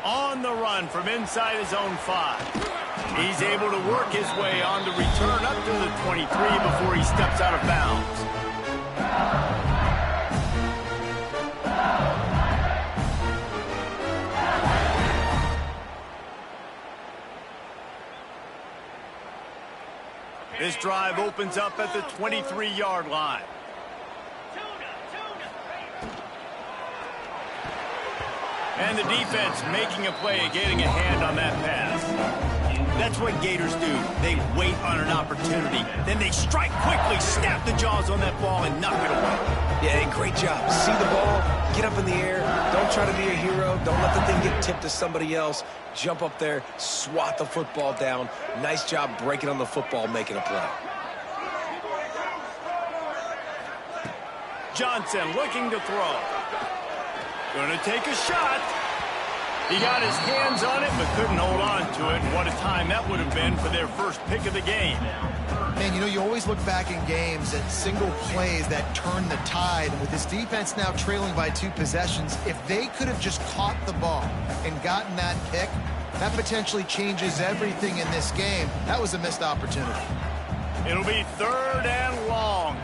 On the run from inside his own 5. He's able to work his way on the return up to the 23 before he steps out of bounds. This drive opens up at the 23-yard line. And the defense making a play and getting a hand on that pass. That's what Gators do. They wait on an opportunity. Then they strike quickly, snap the jaws on that ball, and knock it away. Yeah, great job. See the ball, get up in the air. Don't try to be a hero. Don't let the thing get tipped to somebody else. Jump up there, swat the football down. Nice job breaking on the football, making a play. Johnson looking to throw. Gonna take a shot. He got his hands on it, but couldn't hold on to it. What a time that would have been for their first pick of the game. Man, you know, you always look back in games at single plays that turn the tide. And with this defense now trailing by 2 possessions, if they could have just caught the ball and gotten that pick, that potentially changes everything in this game. That was a missed opportunity. It'll be 3rd and long.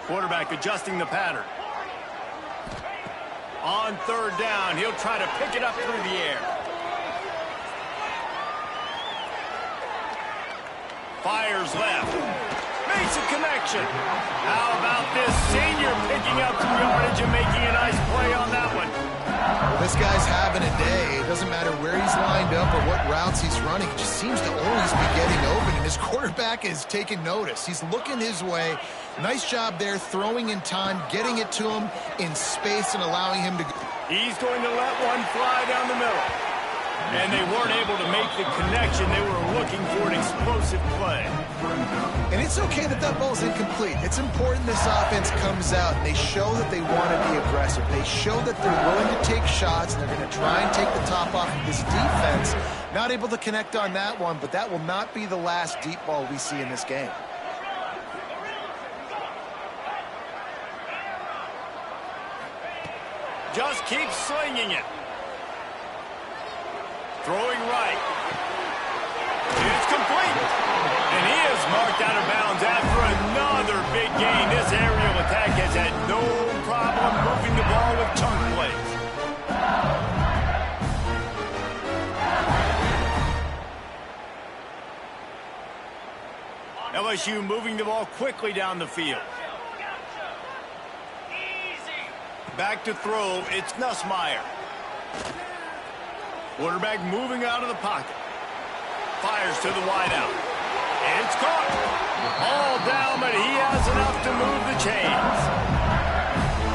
Quarterback adjusting the pattern. On 3rd down, he'll try to pick it up through the air. Fires left. Makes a connection. How about this senior picking up some yardage and making a nice play on that one? Well, this guy's having a day. It doesn't matter where he's lined up or what routes he's running. He just seems to always be getting open, and his quarterback is taking notice. He's looking his way. Nice job there, throwing in time, getting it to him in space and allowing him to go. He's going to let one fly down the middle. And they weren't able to make the connection. They were looking for an explosive play. And it's okay that that ball's incomplete. It's important this offense comes out and they show that they want to be aggressive. They show that they're willing to take shots and they're going to try and take the top off of this defense. Not able to connect on that one, but that will not be the last deep ball we see in this game. Just keeps slinging it. Throwing right. It's complete. And he is marked out of bounds after another big gain. This aerial attack has had no problem moving the ball with chunk plays. LSU moving the ball quickly down the field. Back to throw, it's Nussmeier. Quarterback moving out of the pocket. Fires to the wideout. It's caught. All down, but he has enough to move the chains.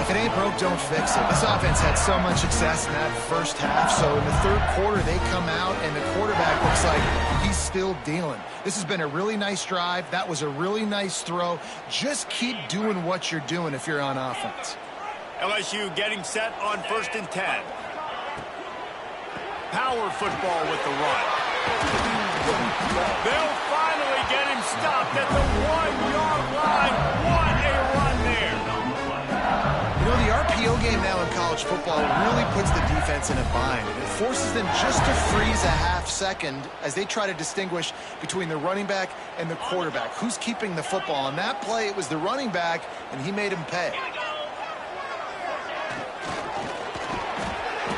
If it ain't broke, don't fix it. This offense had so much success in that first half, so in the 3rd quarter, they come out, and the quarterback looks like he's still dealing. This has been a really nice drive. That was a really nice throw. Just keep doing what you're doing if you're on offense. LSU getting set on 1st and 10. Power football with the run. They'll finally get him stopped at the 1-yard line. What a run there. You know, the RPO game now in college football really puts the defense in a bind. It forces them just to freeze a half second as they try to distinguish between the running back and the quarterback. Who's keeping the football? On that play, it was the running back, and he made him pay.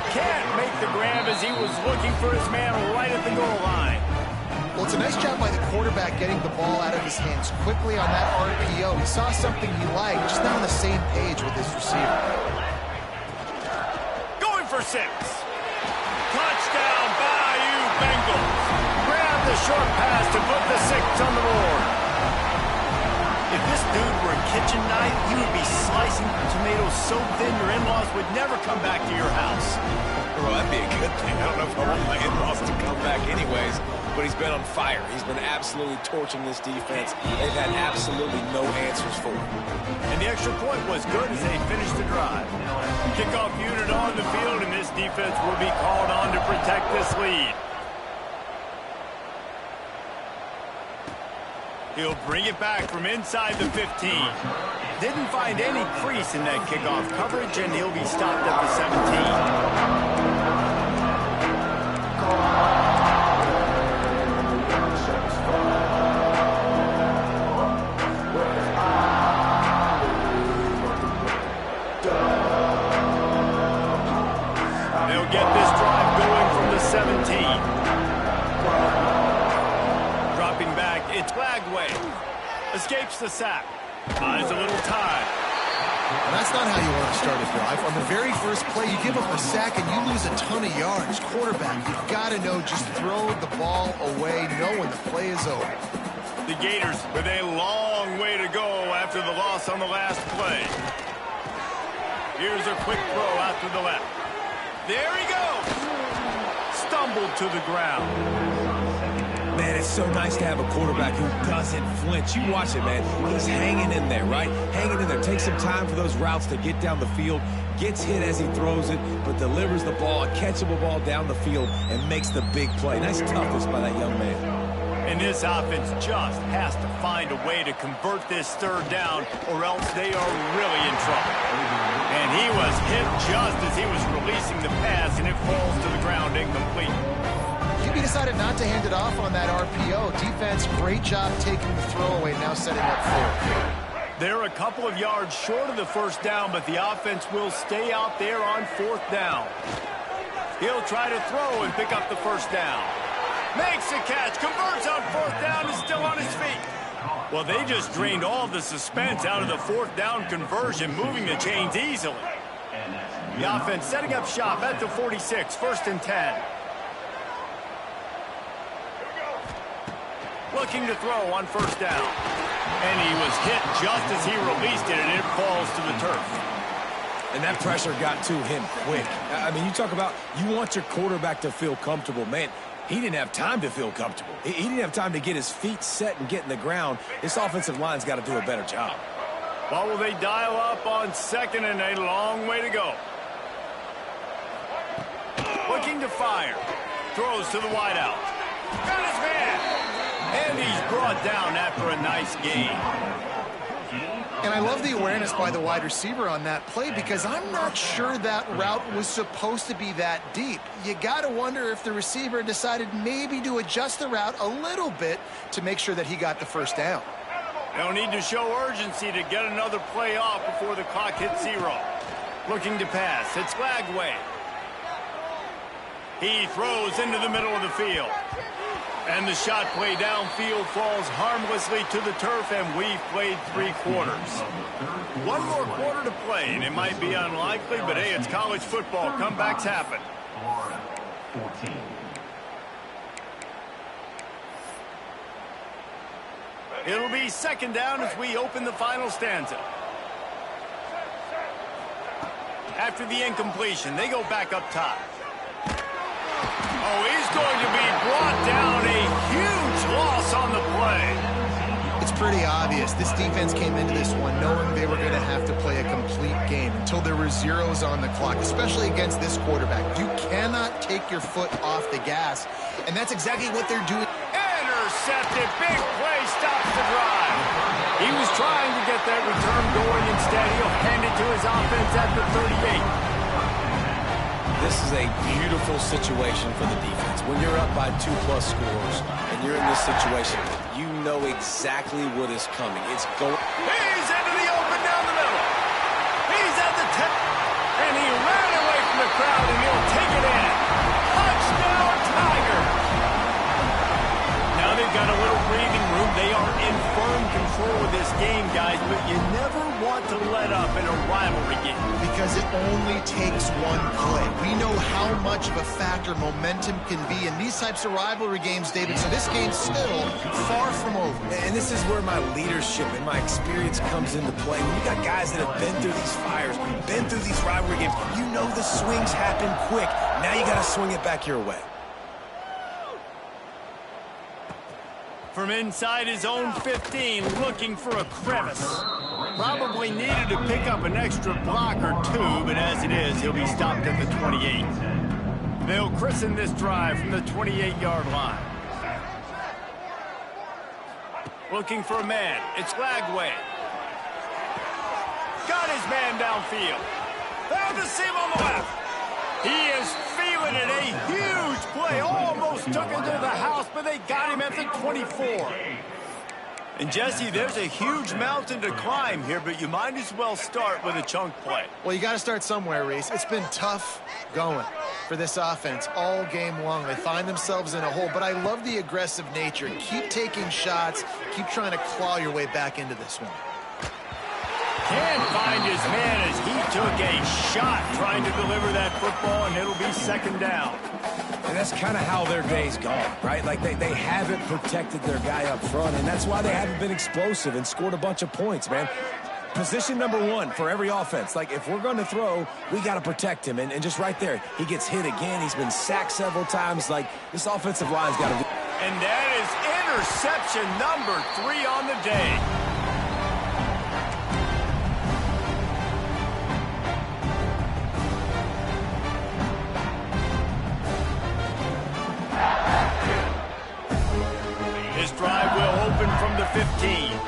Can't make the grab as he was looking for his man right at the goal line. Well, it's a nice job by the quarterback getting the ball out of his hands quickly on that RPO. He saw something he liked, just not on the same page with his receiver. Going for 6. Touchdown, Bayou Bengals. Grab the short pass to put the 6 on the board. If this dude were a kitchen knife, he would be slicing tomatoes so thin your in-laws would never come back to your house. Well, that'd be a good thing. I don't know if I want my in-laws to come back anyways, but he's been on fire. He's been absolutely torching this defense. They've had absolutely no answers for him. And the extra point was good as they finished the drive. Kickoff unit on the field, and this defense will be called on to protect this lead. He'll bring it back from inside the 15. Didn't find any crease in that kickoff coverage, and he'll be stopped at the 17. They'll get this drive going from the 17. Dropping back, it's Glagway. Escapes the sack. Buys a little time. And that's not how you want to start a drive. On the very first play, you give up a sack and you lose a ton of yards. Quarterback, you've got to know, just throw the ball away, know when the play is over. The Gators with a long way to go after the loss on the last play. Here's a quick throw out to the left. There he goes. Stumbled to the ground. Man, it's so nice to have a quarterback who doesn't flinch. You watch it, man. He's hanging in there, right? Hanging in there. Takes some time for those routes to get down the field. Gets hit as he throws it, but delivers the ball, a catchable ball down the field, and makes the big play. Nice toughness by that young man. And this offense just has to find a way to convert this third down, or else they are really in trouble. And he was hit just as he was releasing the pass, and it falls to the ground incomplete. He decided not to hand it off on that RPO. Defense, great job taking the throwaway, now setting up fourth. They're a couple of yards short of the first down, but the offense will stay out there on fourth down. He'll try to throw and pick up the first down. Makes a catch, converts on fourth down, is still on his feet. Well, they just drained all the suspense out of the fourth down conversion, moving the chains easily. The offense setting up shop at the 46, 1st and 10. Looking to throw on first down. And he was hit just as he released it, and it falls to the turf. And that pressure got to him quick. I mean, you talk about you want your quarterback to feel comfortable. Man, he didn't have time to feel comfortable. He didn't have time to get his feet set and get in the ground. This offensive line's got to do a better job. Well, will they dial up on second and a long way to go? Looking to fire. Throws to the wideout. Got his man. And he's brought down after a nice gain. And I love the awareness by the wide receiver on that play, because I'm not sure that route was supposed to be that deep. You got to wonder if the receiver decided maybe to adjust the route a little bit to make sure that he got the first down. They'll need to show urgency to get another play off before the clock hits 0. Looking to pass. It's Glagway. He throws into the middle of the field. And the shot play downfield falls harmlessly to the turf, and we've played 3 quarters. One more quarter to play, and it might be unlikely, but hey, it's college football. Comebacks happen. Florida, 14. It'll be second down as we open the final stanza. After the incompletion, they go back up top. Oh, he's going to be brought down. A huge loss on the play. It's pretty obvious. This defense came into this one knowing they were going to have to play a complete game until there were zeros on the clock, especially against this quarterback. You cannot take your foot off the gas, and that's exactly what they're doing. Intercepted. Big play stops the drive. He was trying to get that return going. Instead, he'll hand it to his offense at the 38. This is a beautiful situation for the defense. When you're up by 2+ scores and you're in this situation, you know exactly what is coming. It's going. He's into the open down the middle. He's at the 10. And he ran away from the crowd, and he'll take it in. Touchdown, Tigers. Now they've got a little breathing room. They are in firm control of this game, guys, but you never want to let up in a rivalry game. Because it only takes one play. We know how much of a factor momentum can be in these types of rivalry games, David, so this game's still far from over. And this is where my leadership and my experience comes into play. When you got guys that have been through these fires, been through these rivalry games, you know the swings happen quick. Now you got to swing it back your way. From inside his own 15, looking for a crevice. Probably needed to pick up an extra block or 2, but as it is, he'll be stopped at the 28. They'll christen this drive from the 28-yard line. Looking for a man. It's Glagway. got his man downfield. Found the seam on the left. He is feeling it. A huge play. Almost took it to the house, but they got him at the 24. And, Jesse, there's a huge mountain to climb here, but you might as well start with a chunk play. Well, you got to start somewhere, Reese. It's been tough going for this offense all game long. They find themselves in a hole, but I love the aggressive nature. Keep taking shots. Keep trying to claw your way back into this one. Can't find his man as he took a shot trying to deliver that football, and it'll be second down. And that's kind of how their day's gone, right? Like they haven't protected their guy up front, and that's why they haven't been explosive and scored a bunch of points, man. Position number one for every offense. Like, if we're going to throw, we got to protect him. And just right there, he gets hit again. He's been sacked several times. Like, this offensive line's got to do. And that is interception number 3 on the day. This drive will open from the 15.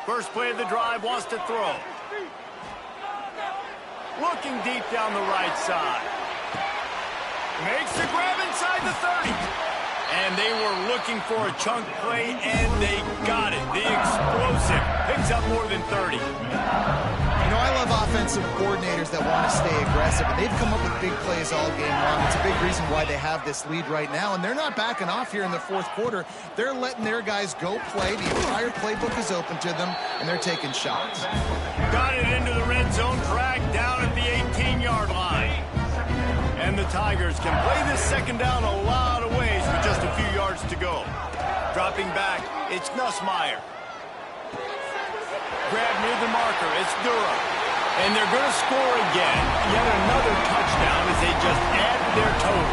First play of the drive, wants to throw. Looking deep down the right side. Makes the grab inside the 30. And they were looking for a chunk play, and they got it. The explosive picks up more than 30. You know, I love offensive coordinators that want to stay aggressive, and they've come up with big plays all game long. It's a big reason why they have this lead right now, and they're not backing off here in the fourth quarter. They're letting their guys go play. The entire playbook is open to them, and they're taking shots. Got it into the red zone, dragged down at the 18-yard line. And the Tigers can play this second down a lot of ways with just a few yards to go. Dropping back, it's Nussmeier. Grab near the marker, it's Durham. And they're going to score again. Yet another touchdown as they just add their total.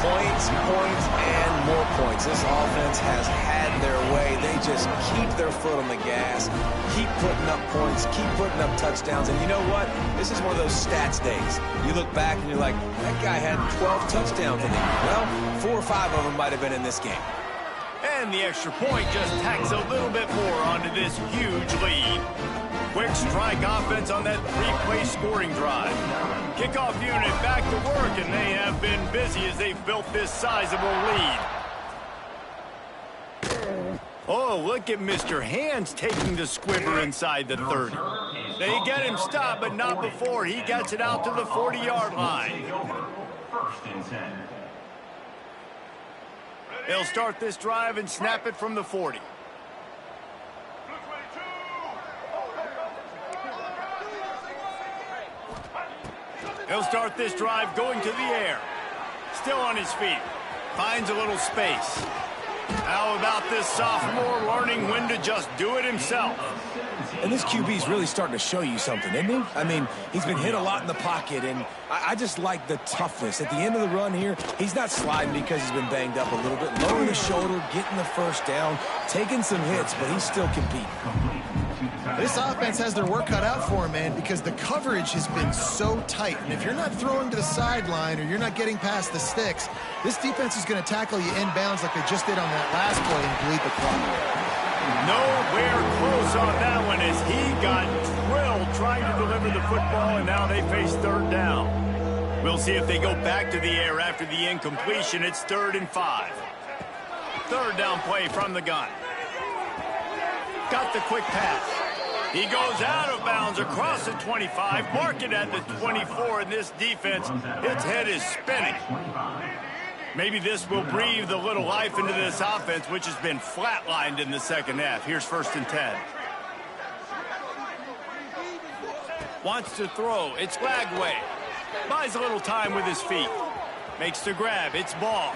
Points, points, and more points. This offense has had their way. They just keep their foot on the gas, keep putting up points, keep putting up touchdowns. And you know what? This is one of those stats days. You look back and you're like, that guy had 12 touchdowns in it. Well, 4 or 5 of them might have been in this game. And the extra point just tacks a little bit more onto this huge lead. Quick strike offense on that 3-play scoring drive. Kickoff unit back to work, and they have been busy as they've built this sizable lead. Oh, look at Mr. Hands taking the squibber inside the 30. They get him stopped, but not before he gets it out to the 40-yard line. First and 10. They'll start this drive and snap it from the 40. He'll start this drive going to the air. Still on his feet. Finds a little space. How about this sophomore learning when to just do it himself? And this QB's really starting to show you something, isn't he? I mean, he's been hit a lot in the pocket, and I just like the toughness. At the end of the run here, he's not sliding because he's been banged up a little bit. Lowering the shoulder, getting the first down, taking some hits, but he's still competing. This offense has their work cut out for him, man, because the coverage has been so tight. And if you're not throwing to the sideline or you're not getting past the sticks, this defense is going to tackle you inbounds like they just did on that last play and bleed the clock. Nowhere close on that one as he got drilled trying to deliver the football, and now they face third down. We'll see if they go back to the air after the incompletion. It's 3rd and 5. Third down play from the gun. Got the quick pass. He goes out of bounds across the 25, mark it at the 24, and this defense, its head is spinning. Maybe this will breathe a little life into this offense, which has been flatlined in the second half. Here's 1st and 10. Wants to throw. It's Lagway. Buys a little time with his feet. Makes the grab. It's Ball.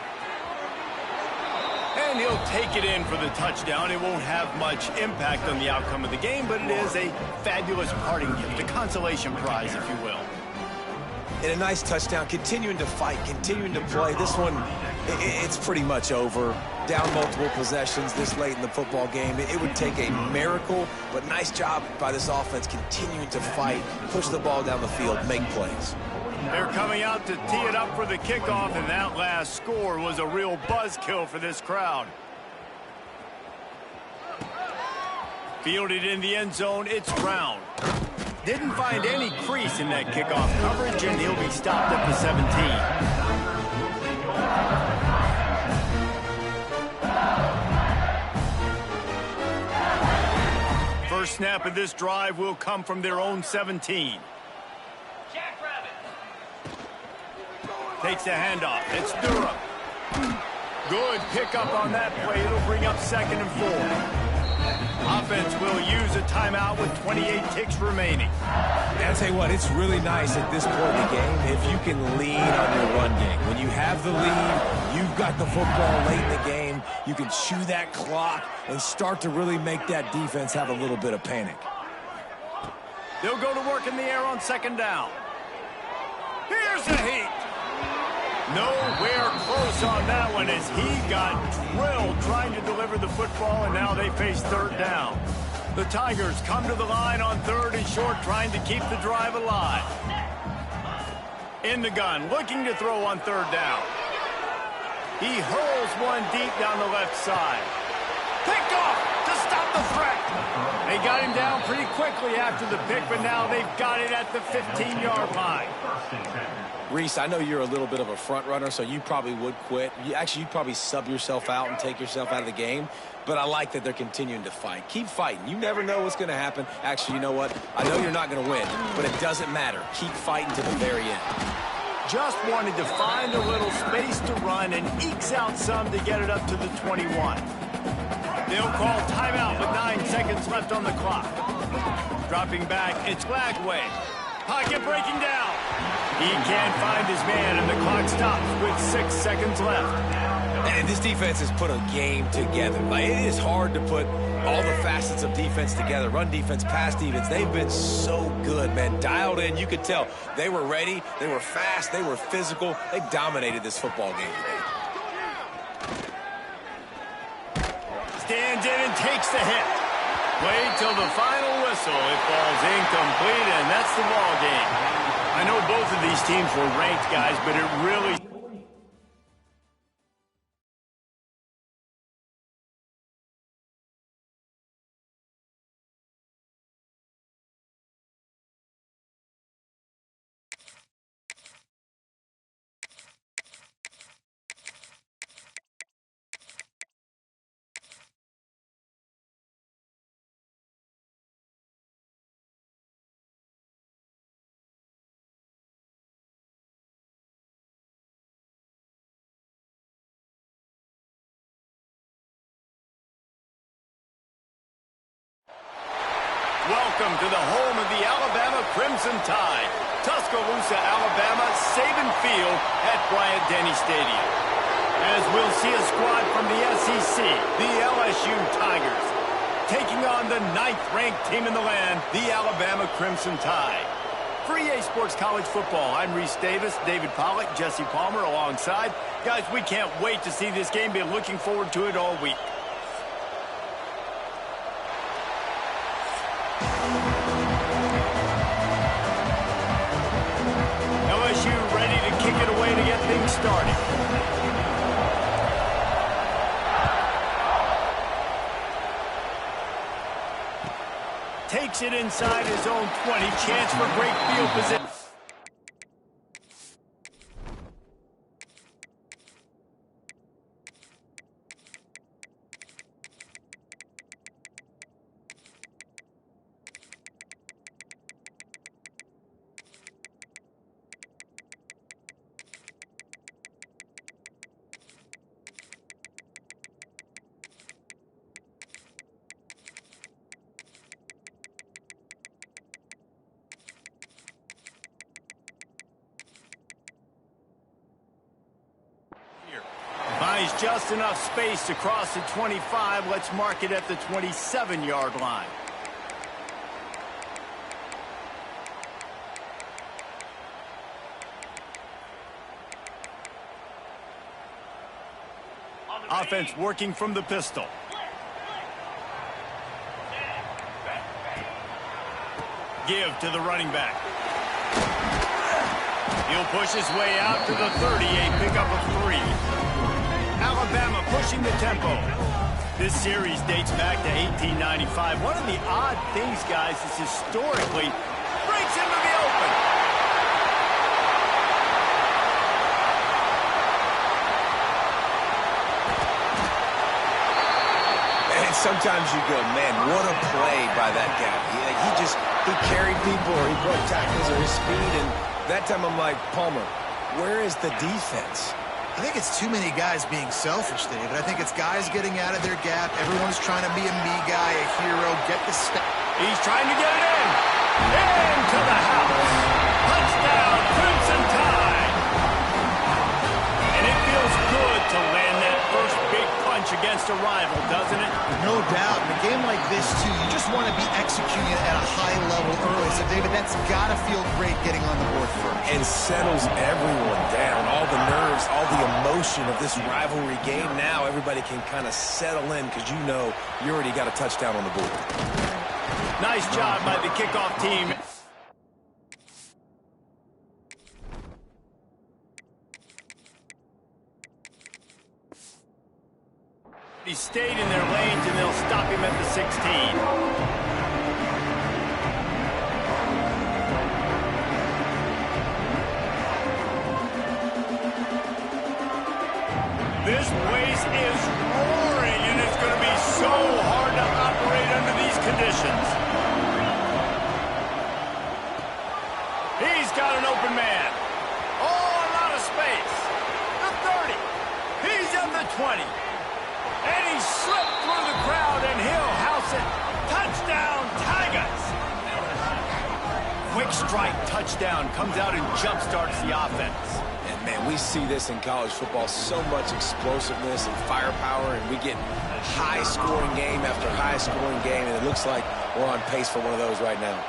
And he'll take it in for the touchdown. It won't have much impact on the outcome of the game, but it is a fabulous parting gift, a consolation prize, if you will. And a nice touchdown, continuing to fight, continuing to play. This one, it's pretty much over. Down multiple possessions this late in the football game. It would take a miracle, but nice job by this offense continuing to fight, push the ball down the field, make plays. They're coming out to tee it up for the kickoff, and that last score was a real buzzkill for this crowd. Fielded in the end zone, it's Brown. Didn't find any crease in that kickoff coverage, and he'll be stopped at the 17. First snap of this drive will come from their own 17. Takes the handoff. It's Durham. Good pickup on that play. It'll bring up 2nd and 4. Offense will use a timeout with 28 ticks remaining. And I'll tell you what, it's really nice at this point in the game if you can lean on your run game. When you have the lead, you've got the football late in the game, you can chew that clock and start to really make that defense have a little bit of panic. They'll go to work in the air on 2nd down. Here's the heat. Nowhere close on that one as he got drilled trying to deliver the football, and now they face 3rd down. The Tigers come to the line on 3rd and short, trying to keep the drive alive. In the gun, looking to throw on 3rd down. He hurls one deep down the left side. Picked off to stop the threat. They got him down pretty quickly after the pick, but now they've got it at the 15-yard line. Reese, I know you're a little bit of a front runner, so you probably would quit. You'd probably sub yourself out and take yourself out of the game. But I like that they're continuing to fight. Keep fighting. You never know what's going to happen. Actually, you know what? I know you're not going to win, but it doesn't matter. Keep fighting to the very end. Just wanted to find a little space to run and ekes out some to get it up to the 21. They'll call timeout with 9 seconds left on the clock. Dropping back, it's Lagway. Pocket breaking down. He can't find his man, and the clock stops with 6 seconds left. And this defense has put a game together. Like, it is hard to put all the facets of defense together. Run defense, pass defense. They've been so good, man. Dialed in. You could tell they were ready. They were fast. They were physical. They dominated this football game today. Stands in and takes the hit. Played till the final whistle. It falls incomplete, and that's the ball game. I know both of these teams were ranked, guys, but it really... Welcome to the home of the Alabama Crimson Tide. Tuscaloosa, Alabama, Saban Field at Bryant-Denny Stadium. As we'll see a squad from the SEC, the LSU Tigers, taking on the 9th-ranked team in the land, the Alabama Crimson Tide. For EA Sports College Football, I'm Reese Davis, David Pollack, Jesse Palmer alongside. Guys, we can't wait to see this game. Been looking forward to it all week. LSU ready to kick it away to get things started. Takes it inside his own 20. Chance for great field position. Buys just enough space to cross the 25. Let's mark it at the 27-yard line. Offense working from the pistol. Give to the running back. He'll push his way out to the 30, a pickup of 3. Alabama pushing the tempo. This series dates back to 1895. One of the odd things, guys, is historically breaks into the open. And sometimes you go, man, what a play by that guy. He carried people, or he broke tackles, or his speed, and that time I'm like, Palmer, where is the defense? I think it's too many guys being selfish, David. I think it's guys getting out of their gap. Everyone's trying to be a me guy, a hero, get the step. He's trying to get it in. Into the house. Touchdown, Crimson Tide. And it feels good to land that first big punch against a rival, doesn't it? No doubt. In a game like this, too, you just want to be executing it at a high level early. So, David, that's got to feel great getting on the board first. And settles everyone down. All the nerves, all the emotion of this rivalry game. Now everybody can kind of settle in because you know you already got a touchdown on the board. Nice job by the kickoff team. He stayed in their lanes, and they'll stop him at the 16. This place is roaring, and it's going to be so hard to operate under these conditions. He's got an open man. Oh, a lot of space. The 30. He's at the 20. And he slipped through the crowd, and he'll house it. Touchdown, Tigers! Quick strike touchdown comes out and jump-starts the offense. And, man, we see this in college football, so much explosiveness and firepower, and we get high-scoring game after high-scoring game, and it looks like we're on pace for one of those right now.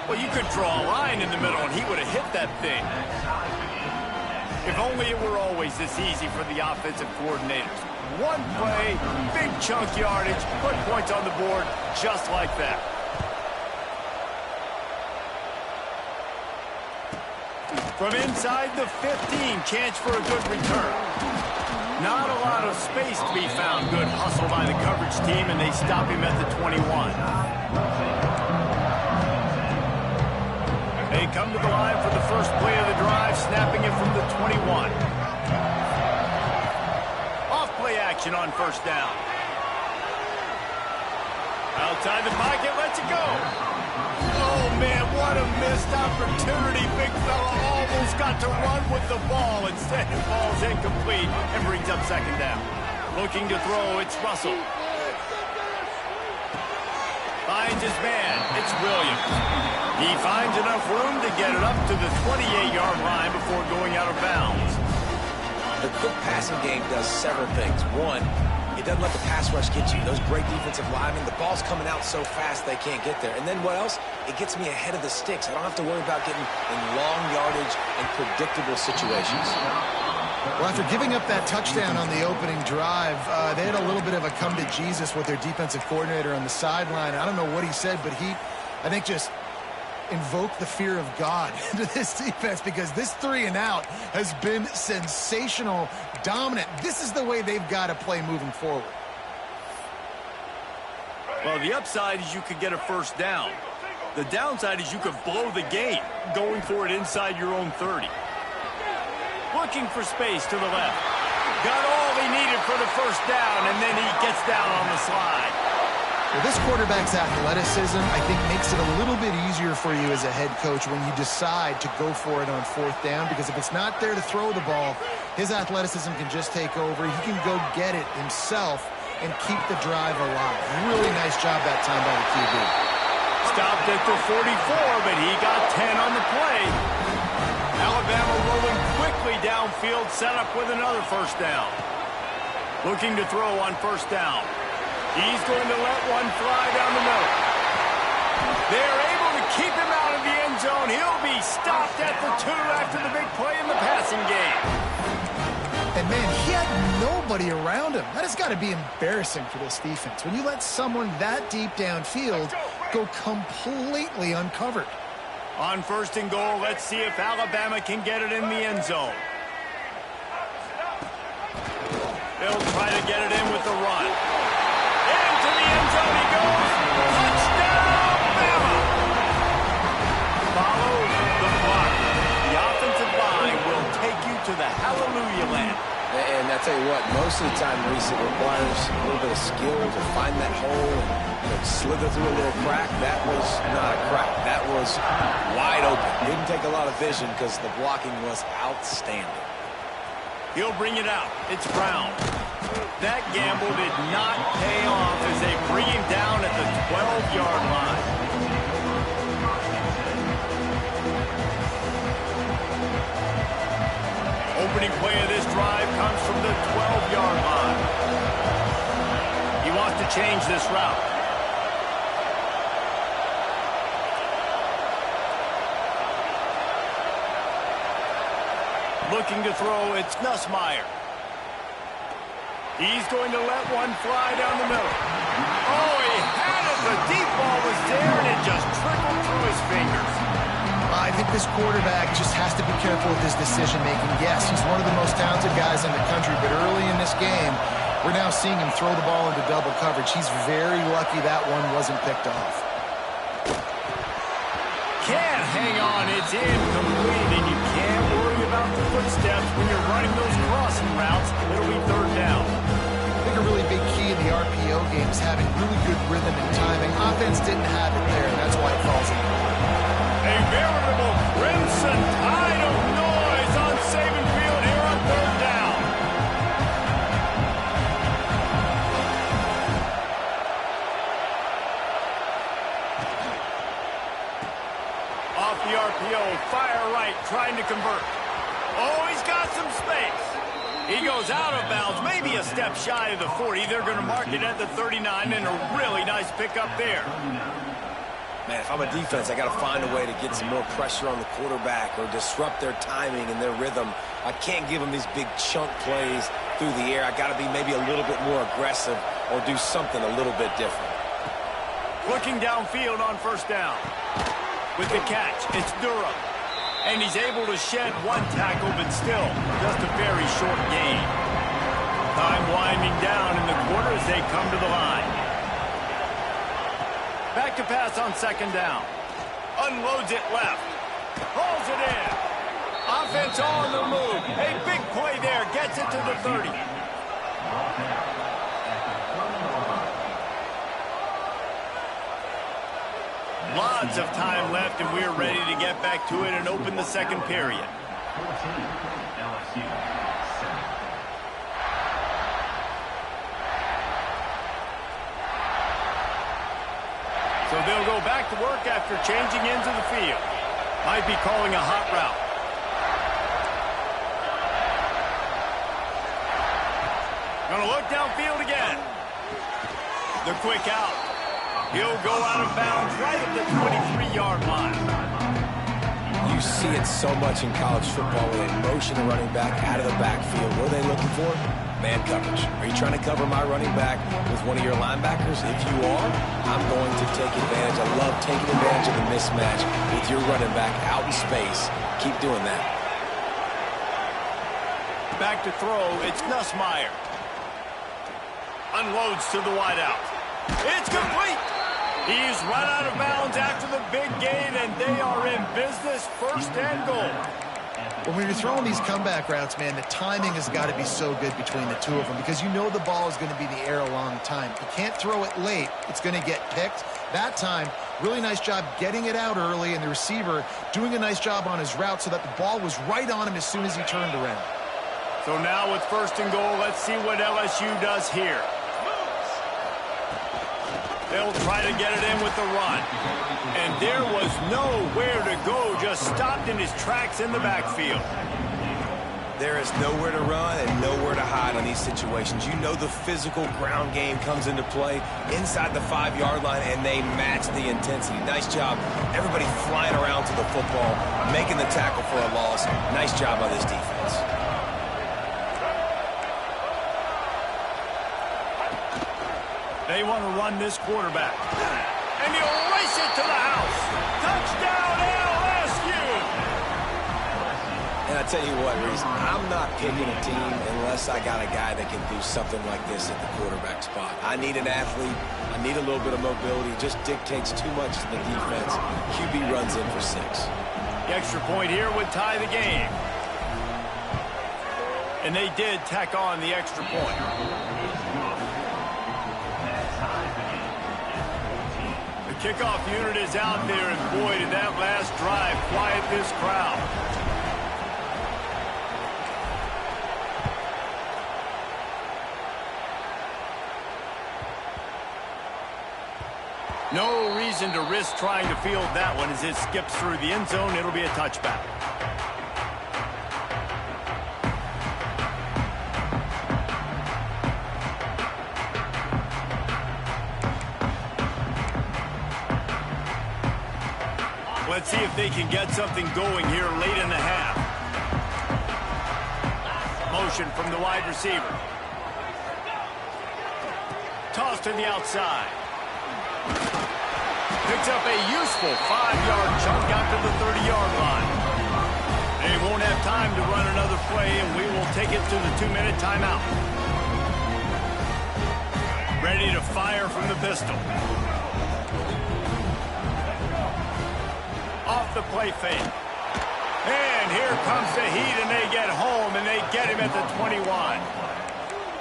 Well, you could draw a line in the middle, and he would have hit that thing. If only it were always this easy for the offensive coordinators. One play, big chunk yardage, put points on the board just like that. From inside the 15, chance for a good return. Not a lot of space to be found. Good hustle by the coverage team, and they stop him at the 21. They come to the line for the first play of the drive, snapping it from the 21. Off-play action on first down. Outside the pocket, lets it go. Oh, man, what a missed opportunity. Big fella almost got to run with the ball. Instead, it falls incomplete and brings up second down. Looking to throw, it's Russell. Finds his man. It's Williams. He finds enough room to get it up to the 28-yard line before going out of bounds. The quick passing game does several things. One, it doesn't let the pass rush get you. Those great defensive linemen, the ball's coming out so fast they can't get there. And then what else? It gets me ahead of the sticks. I don't have to worry about getting in long yardage and predictable situations. Well, after giving up that touchdown on the opening drive, they had a little bit of a come to Jesus with their defensive coordinator on the sideline. I don't know what he said, but he, I think, just invoked the fear of God into this defense, because this 3-and-out has been sensational, dominant. This is the way they've got to play moving forward. Well, the upside is you could get a first down. The downside is you could blow the game going for it inside your own 30. Looking for space to the left. Got all he needed for the first down, and then he gets down on the slide. Well, this quarterback's athleticism, I think, makes it a little bit easier for you as a head coach when you decide to go for it on fourth down, because if it's not there to throw the ball, his athleticism can just take over. He can go get it himself and keep the drive alive. Really nice job that time by the QB. Stopped at the 44, but he got 10 on the play. Alabama rolling quickly downfield, set up with another first down. Looking to throw on first down. He's going to let one fly down the middle. They're able to keep him out of the end zone. He'll be stopped at the 2 after the big play in the passing game. And, man, he had nobody around him. That has got to be embarrassing for this defense. When you let someone that deep downfield go completely uncovered. On 1st and goal, let's see if Alabama can get it in the end zone. They'll try to get it in with the run. Into the end zone he goes. Touchdown, Bama! Follow the block. The offensive line will take you to the hallelujah land. And I tell you what, most of the time, Reese, it requires a little bit of skill to find that hole and slither through a little crack. That was not a crack. That was wide open. Didn't take a lot of vision because the blocking was outstanding. He'll bring it out. It's Brown. That gamble did not pay off as they bring him down at the 12-yard line. Opening play of this drive comes from the 12-yard line. He wants to change this route. Looking to throw, it's Nussmeier. He's going to let one fly down the middle. Oh, he had it. The deep ball was there, and it just trickled through his fingers. I think this quarterback just has to be careful with his decision-making. Yes, he's one of the most talented guys in the country, but early in this game, we're now seeing him throw the ball into double coverage. He's very lucky that one wasn't picked off. Can't hang on. It's incomplete, and you can't worry about the footsteps when you're running those crossing routes. It'll be 3rd down. I think a really big key in the RPO game is having really good rhythm and timing. Offense didn't have it there, and that's why it falls in. A veritable crimson tide of noise on Saban Field here on 3rd down. Off the RPO, fire right, trying to convert. Oh, he's got some space. He goes out of bounds, maybe a step shy of the 40. They're going to mark it at the 39, and a really nice pickup there. Man, if I'm a defense, I got to find a way to get some more pressure on the quarterback or disrupt their timing and their rhythm. I can't give them these big chunk plays through the air. I got to be maybe a little bit more aggressive or do something a little bit different. Looking downfield on 1st down. With the catch, it's Durham. And he's able to shed one tackle, but still, just a very short gain. Time winding down in the quarter as they come to the line. Back to pass on 2nd down. Unloads it left. Hauls it in. Offense on the move. A big play there. Gets it to the 30. Lots of time left, and we're ready to get back to it and open the 2nd period. 14, LSU, 7. So they'll go back to work after changing into the field. Might be calling a hot route. Gonna look downfield again. The quick out. He'll go out of bounds right at the 23-yard line. You see it so much in college football where they motion a running back out of the backfield. What are they looking for? Man coverage. Are you trying to cover my running back with one of your linebackers? If you are, I'm going to take advantage. I love taking advantage of the mismatch with your running back out in space. Keep doing that. Back to throw, it's Nussmeier. Unloads to the wideout. It's complete. He's run out of bounds after the big gain, and they are in business, 1st and goal. Well, when you're throwing these comeback routes, man, the timing has got to be so good between the two of them because you know the ball is going to be in the air a long time. You can't throw it late. It's going to get picked. That time, really nice job getting it out early, and the receiver doing a nice job on his route so that the ball was right on him as soon as he turned around. So now with 1st and goal, let's see what LSU does here. They'll try to get it in with the run. And there was nowhere to go, just stopped in his tracks in the backfield. There is nowhere to run and nowhere to hide on these situations. You know the physical ground game comes into play inside the 5-yard line, and they match the intensity. Nice job. Everybody flying around to the football, making the tackle for a loss. Nice job by this defense. They want to run this quarterback. And he'll race it to the house. Touchdown, LSU! And I tell you what, Reese, I'm not picking a team unless I got a guy that can do something like this at the quarterback spot. I need an athlete. I need a little bit of mobility. It just dictates too much to the defense. QB runs in for 6. The extra point here would tie the game. And they did tack on the extra point. The kickoff unit is out there, and boy, did that last drive quiet this crowd. No reason to risk trying to field that one. As it skips through the end zone, it'll be a touchback. Let's see if they can get something going here late in the half. Motion from the wide receiver. Toss to the outside. Picks up a useful 5-yard chunk out to the 30-yard line. They won't have time to run another play, and we will take it to the 2-minute timeout. Ready to fire from the pistol. Off the play fake. And here comes the heat, and they get home, and they get him at the 21.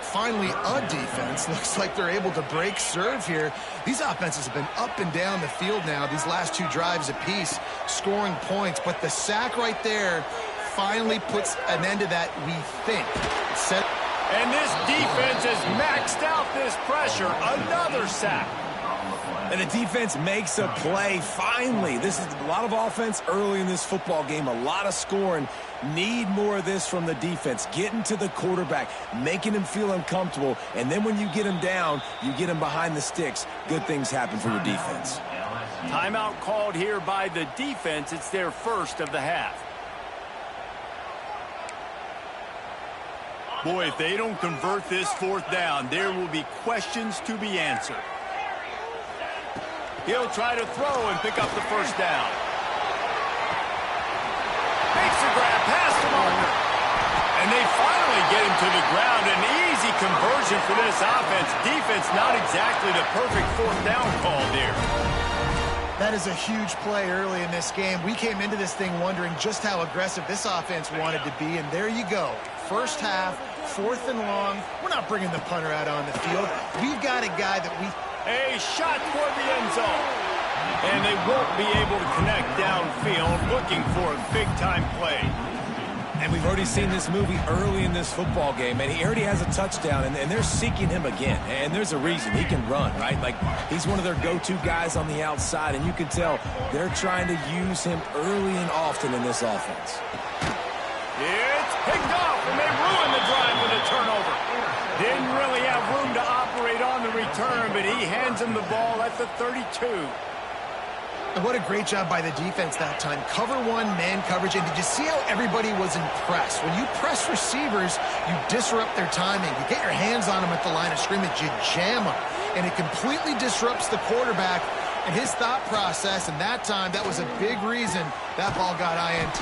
Finally, a defense. Looks like they're able to break serve here. These offenses have been up and down the field now, these last 2 drives apiece, scoring points. But the sack right there finally puts an end to that, we think. And this defense has maxed out this pressure. Another sack. And the defense makes a play, finally. This is a lot of offense early in this football game, a lot of scoring. Need more of this from the defense. Getting to the quarterback, making him feel uncomfortable, and then when you get him down, you get him behind the sticks. Good things happen for your defense. Timeout called here by the defense. It's their first of the half. Boy, if they don't convert this 4th down, there will be questions to be answered. He'll try to throw and pick up the 1st down. Makes the grab past the marker. And they finally get him to the ground. An easy conversion for this offense. Defense not exactly the perfect 4th down call there. That is a huge play early in this game. We came into this thing wondering just how aggressive this offense wanted to be, and there you go. First half, 4th and long. We're not bringing the punter out on the field. We've got a guy that we... A shot toward the end zone. And they won't be able to connect downfield, looking for a big-time play. And we've already seen this movie early in this football game, and he already has a touchdown, and they're seeking him again. And there's a reason. He can run, right? Like, he's one of their go-to guys on the outside, and you can tell they're trying to use him early and often in this offense. It's picked off, and they ruin the drive with a turnover. Didn't really have room to operate on the return, but he hands him the ball at the 32. And what a great job by the defense that time. Cover 1, man coverage. And did you see how everybody was impressed? When you press receivers, you disrupt their timing. You get your hands on them at the line of scrimmage. You jam them. And it completely disrupts the quarterback and his thought process. And that time, that was a big reason that ball got INT.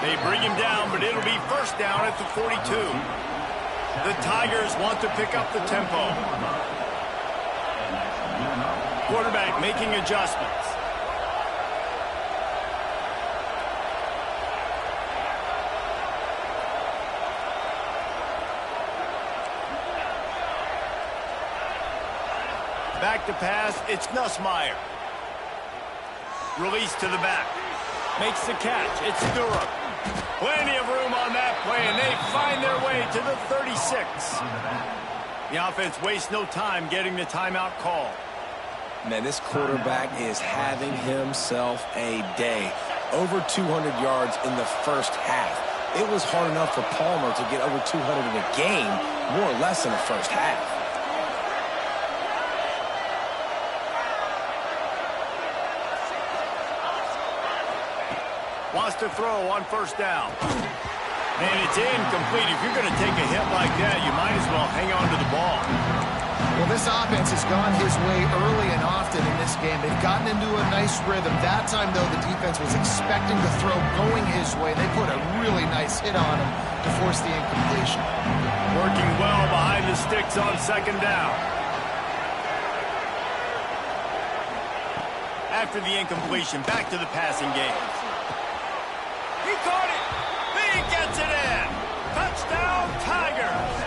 They bring him down, but it'll be 1st down at the 42. The Tigers want to pick up the tempo. Quarterback making adjustments. Back to pass, it's Nussmeier. Release to the back. Makes the catch, it's Durham. Plenty of room on that play, and they find their way to the 36. The offense wastes no time getting the timeout call. Man, this quarterback is having himself a day. Over 200 yards in the 1st half. It was hard enough for Palmer to get over 200 in a game, more or less in the 1st half. Wants to throw on 1st down. And it's incomplete. If you're going to take a hit like that, you might as well hang on to the ball. Well, this offense has gone his way early and often in this game. They've gotten into a nice rhythm. That time, though, the defense was expecting the throw going his way. They put a really nice hit on him to force the incompletion. Working well behind the sticks on second down. After the incompletion, back to the passing game. He caught it. He gets it in. Touchdown, Tigers.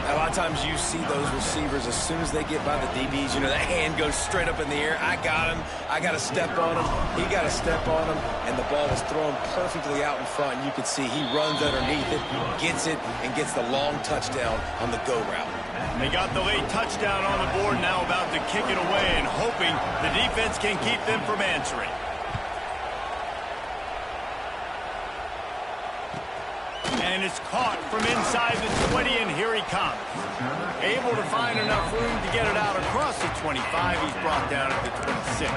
A lot of times you see those receivers, as soon as they get by the DBs, you know, that hand goes straight up in the air. I got him. I got to step on him. He got to step on him. And the ball was thrown perfectly out in front. You can see he runs underneath it, gets it, and gets the long touchdown on the go route. They got the late touchdown on the board, now about to kick it away and hoping the defense can keep them from answering. And it's caught from inside the 20, and here he comes. Able to find enough room to get it out across the 25. He's brought down at the 26.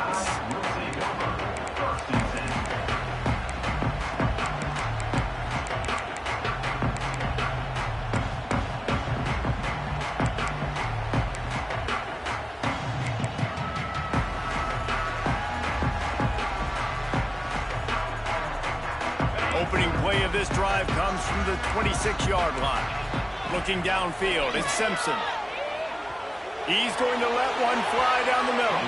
Opening play of this drive comes from the 26-yard line. Looking downfield, it's Simpson. He's going to let one fly down the middle.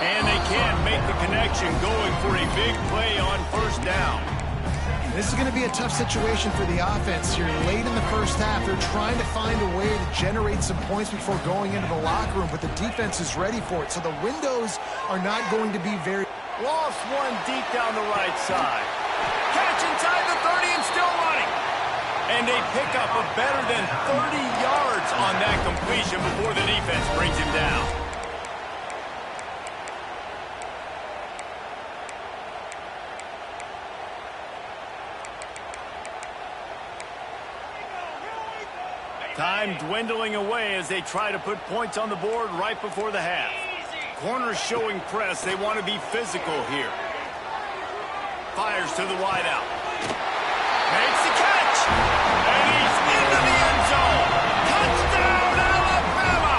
And they can't make the connection, going for a big play on first down. This is going to be a tough situation for the offense here. Late in the first half, they're trying to find a way to generate some points before going into the locker room, but the defense is ready for it. So the windows are not going to be very... Lost one deep down the right side. Catch inside the 30 and still running. And they pick up a better than 30 yards on that completion before the defense brings him down. Time dwindling away as they try to put points on the board right before the half. Corners showing press. They want to be physical here. Fires to the wideout. Makes the catch. And he's into the end zone. Touchdown, Alabama!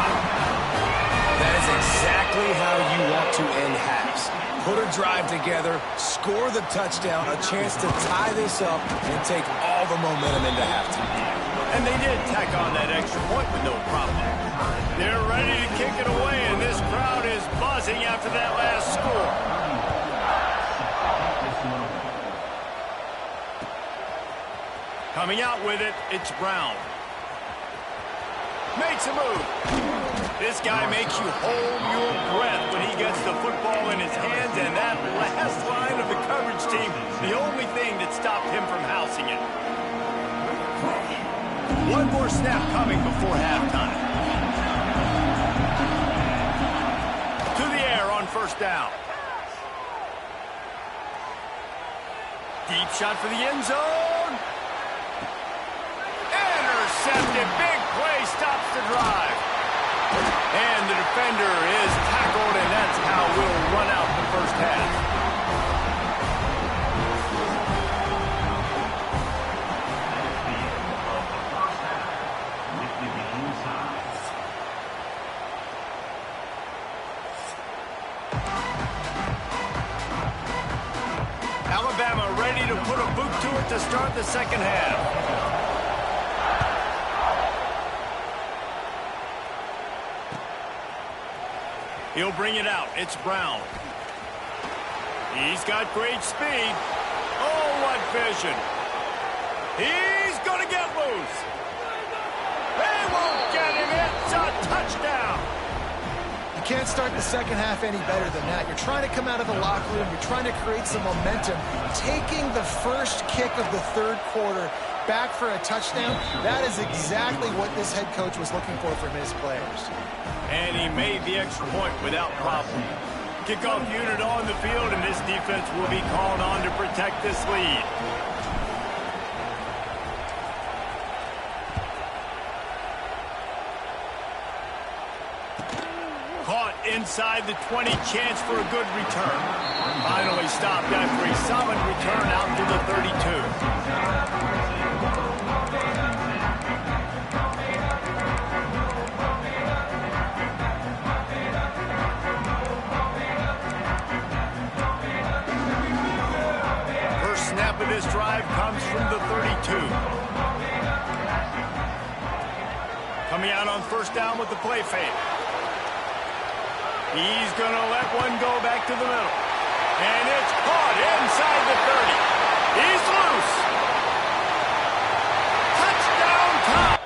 That is exactly how you want to end halves. Put a drive together, score the touchdown, a chance to tie this up, and take all the momentum into halftime. And they did tack on that extra point with no problem. They're ready to kick it away, and this crowd is buzzing after that last score. Coming out with it, it's Brown. Makes a move. This guy makes you hold your breath when he gets the football in his hands, and that last line of the coverage team, the only thing that stopped him from housing it. One more snap coming before halftime. To the air on first down. Deep shot for the end zone. Intercepted. Big play stops the drive. And the defender is tackled, and that's how we'll run out the first half. Alabama ready to put a boot to it to start the second half. He'll bring it out. It's Brown. He's got great speed. Oh, what vision. He's going to get loose. They won't get him. It's a touchdown. You can't start the second half any better than that. You're trying to come out of the locker room. You're trying to create some momentum. Taking the first kick of the third quarter back for a touchdown, that is exactly what this head coach was looking for from his players. And he made the extra point without problem. Kickoff unit on the field, and this defense will be called on to protect this lead. Caught inside the 20, chance for a good return. Finally stopped after a solid return out to the 32. this drive comes from the 32. Coming out on first down with the play fake. He's going to let one go back to the middle. And it's caught inside the 30. He's loose. Touchdown time.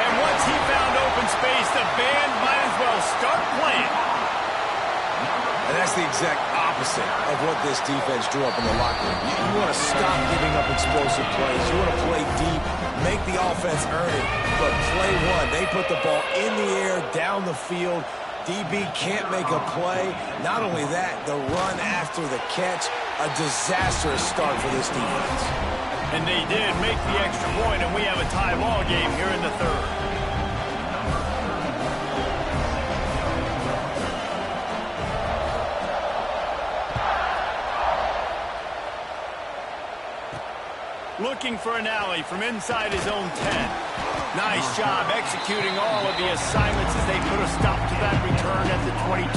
And once he found open space, the band might as well start playing. And that's the exact opposite of what this defense drew up in the locker room. You want to stop giving up explosive plays. You want to play deep, make the offense earn it. But play one, they put the ball in the air, down the field. DB can't make a play. Not only that, the run after the catch, a disastrous start for this defense. And they did make the extra point, and we have a tie ball game here in the third. Looking for an alley from inside his own 10. Nice job executing all of the assignments as they put a stop to that return at the 22.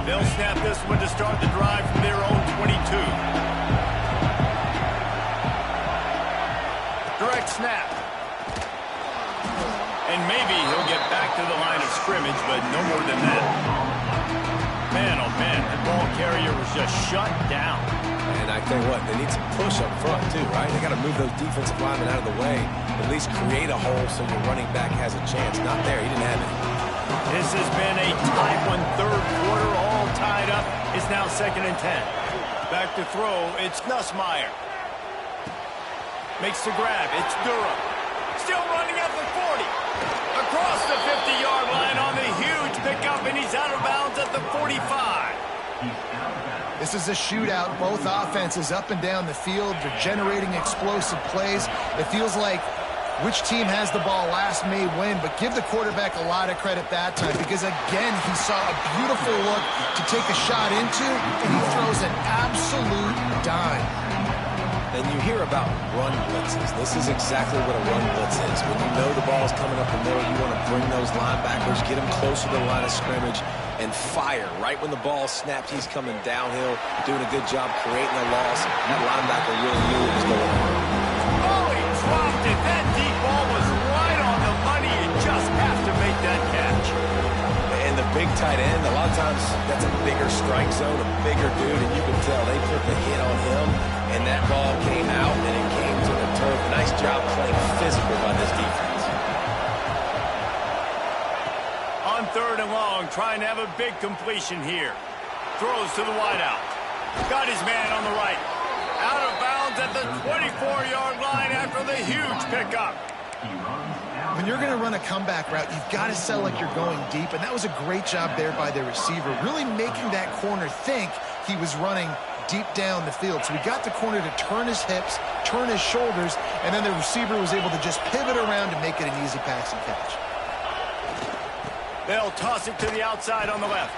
They'll snap this one to start the drive from their own 22. Direct snap. And maybe he'll get back to the line of scrimmage, but no more than that. Man, oh man, the ball carrier was just shut down. And I tell you what, they need some push up front too, right? They got to move those defensive linemen out of the way, at least create a hole so your running back has a chance. Not there, he didn't have it. This has been a tight one, third quarter, all tied up. It's now 2nd and 10. Back to throw, it's Ncaa. Makes the grab. It's Durham. Still running at the 40. Across the 50-yard line on the huge pickup, and he's out of bounds at the 45. This is a shootout. Both offenses up and down the field. They're generating explosive plays. It feels like which team has the ball last may win, but give the quarterback a lot of credit that time because, again, he saw a beautiful look to take a shot into, and he throws an absolute dime. And you hear about run blitzes. This is exactly what a run blitz is. When you know the ball's coming up the middle, you want to bring those linebackers, get them closer to the line of scrimmage, and fire. Right when the ball snaps, he's coming downhill, doing a good job creating a loss. That linebacker really knew what was going on. Oh, he dropped it. That deep ball was right on the money. You just have to make that catch. And the big tight end, a lot of times that's a bigger strike zone, a bigger dude, and you can tell they put the hit on him, and that ball came out, and it came to the turf. Nice job playing physical by this defense. On 3rd and long, trying to have a big completion here. Throws to the wideout. Got his man on the right. Out of bounds at the 24-yard line after the huge pickup. When you're going to run a comeback route, you've got to sell like you're going deep, and that was a great job there by the receiver, really making that corner think he was running deep down the field. So we got the corner to turn his hips, turn his shoulders, and then the receiver was able to just pivot around and make it an easy pass and catch. They'll toss it to the outside on the left.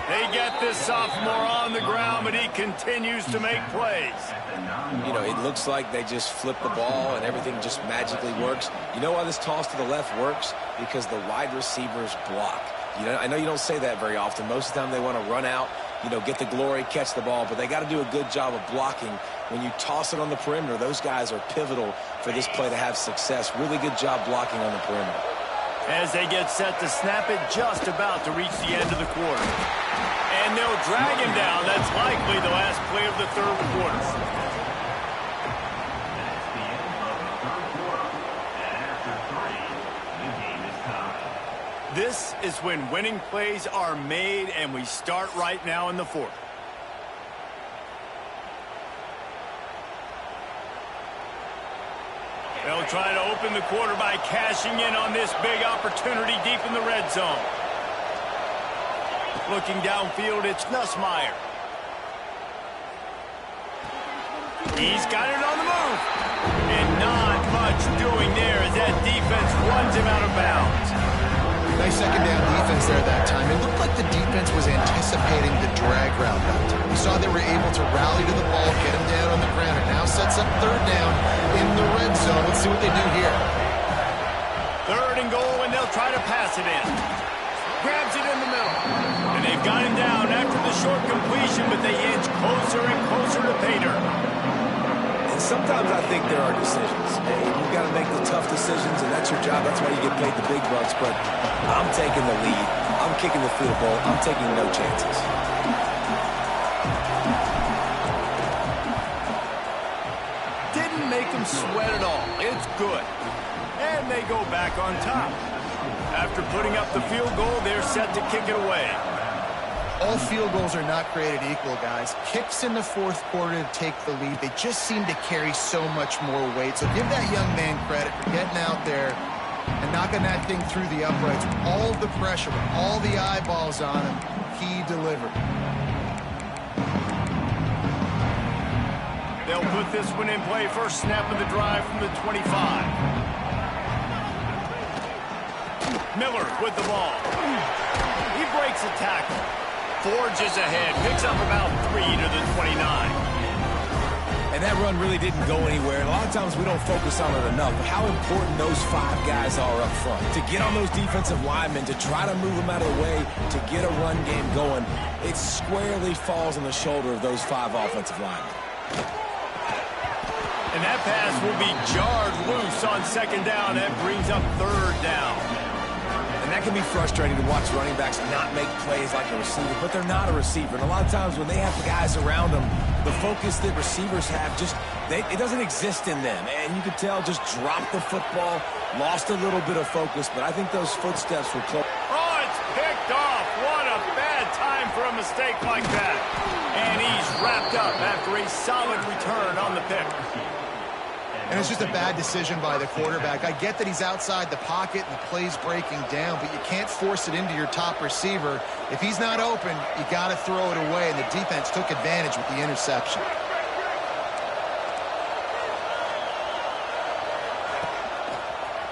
They get this sophomore on the ground, but he continues to make plays. You know, it looks like they just flip the ball and everything just magically works. You know why this toss to the left works? Because the wide receivers block. You know, I know you don't say that very often. Most of the time they want to run out, you know, get the glory, catch the ball, but they got to do a good job of blocking. When you toss it on the perimeter, those guys are pivotal for this play to have success. Really good job blocking on the perimeter. As they get set to snap it, just about to reach the end of the quarter. And they'll drag him down. That's likely the last play of the third quarter. That's the end of the third quarter. And after 3, the game is tied. This is when winning plays are made, and we start right now in the fourth. They'll try to open the quarter by cashing in on this big opportunity deep in the red zone. Looking downfield, it's Ncaa. He's got it on the move. And not much doing there as that defense runs him out of bounds. Nice second down defense there that time. It looked like the defense was anticipating the drag route that time. We saw they were able to rally to the ball, get him down on the ground. It now sets up third down in the red zone. Let's see what they do here. Third and goal, and they'll try to pass it in. Grabs it in the middle. And they've got him down after the short completion, but they inch closer and closer to pay dirt. And sometimes I think there are decisions. Hey, you've got to make the tough decisions, and that's your job. That's why you get paid the big bucks. But I'm taking the lead. I'm kicking the field goal. I'm taking no chances. Didn't make them sweat at all. It's good. And they go back on top. After putting up the field goal, they're set to kick it away. All field goals are not created equal, guys. Kicks in the fourth quarter to take the lead. They just seem to carry so much more weight. So give that young man credit for getting out there and knocking that thing through the uprights. With all of the pressure, with all the eyeballs on him, he delivered. They'll put this one in play. First snap of the drive from the 25. Miller with the ball. He breaks a tackle. Forges ahead. Picks up about 3 to the 29. And that run really didn't go anywhere. And a lot of times we don't focus on it enough. But how important those 5 guys are up front. To get on those defensive linemen, to try to move them out of the way, to get a run game going, it squarely falls on the shoulder of those 5 offensive linemen. And that pass will be jarred loose on second down. That brings up third down. And that can be frustrating to watch running backs not make plays like a receiver, but they're not a receiver. And a lot of times when they have guys around them, the focus that receivers have it doesn't exist in them. And you could tell just dropped the football, lost a little bit of focus, but I think those footsteps were close. Oh, it's picked off. What a bad time for a mistake like that. And he's wrapped up after a solid return on the pick. And it's just a bad decision by the quarterback. I get that he's outside the pocket and the play's breaking down, but you can't force it into your top receiver. If he's not open, you got to throw it away, and the defense took advantage with the interception.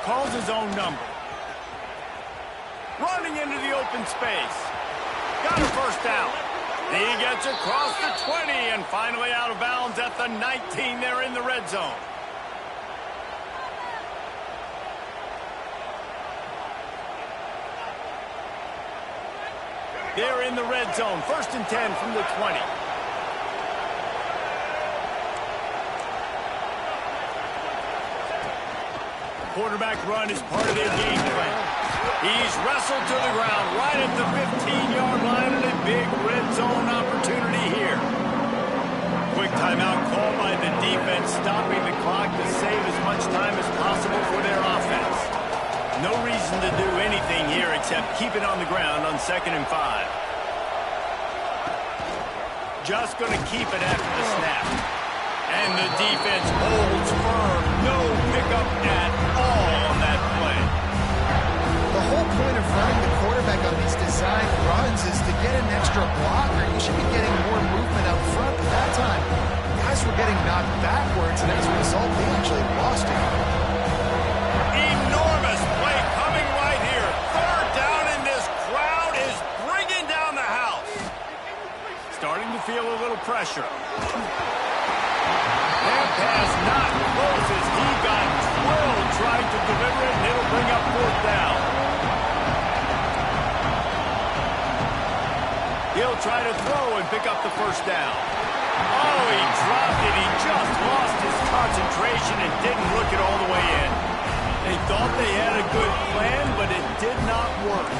Calls his own number. Running into the open space. Got a first down. He gets across the 20 and finally out of bounds at the 19 there in the red zone. They're in the red zone. First and 10 from the 20. Quarterback run is part of their game plan. He's wrestled to the ground right at the 15-yard line and a big red zone opportunity here. Quick timeout call by the defense, stopping the clock to save as much time as possible for their offense. No reason to do anything here except keep it on the ground on 2nd and 5. Just going to keep it after the snap. And the defense holds firm. No pickup at all on that play. The whole point of running the quarterback on these design runs is to get an extra blocker. You should be getting more movement up front, but that time, guys were getting knocked backwards, and as a result, they actually lost it. Enormous play coming right here. Third down, and this crowd is bringing down the house. Starting to feel a little pressure. That pass not close as he got drilled trying to deliver it, and it'll bring up fourth down. He'll try to throw and pick up the first down. Oh, he dropped it. He just lost his concentration and didn't look it all the way in. They thought they had a good plan, but it did not work.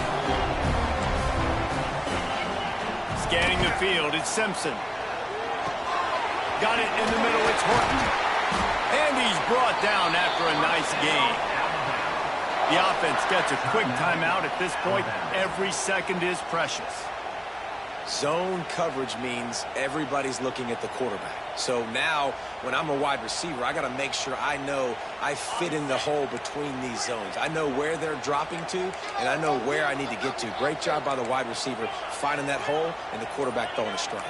Scanning the field, it's Simpson. Got it in the middle, it's Horton. And he's brought down after a nice gain. The offense gets a quick timeout at this point. Every second is precious. Zone coverage means everybody's looking at the quarterback. So now, when I'm a wide receiver, I got to make sure I know I fit in the hole between these zones. I know where they're dropping to, and I know where I need to get to. Great job by the wide receiver finding that hole, and the quarterback throwing a strike.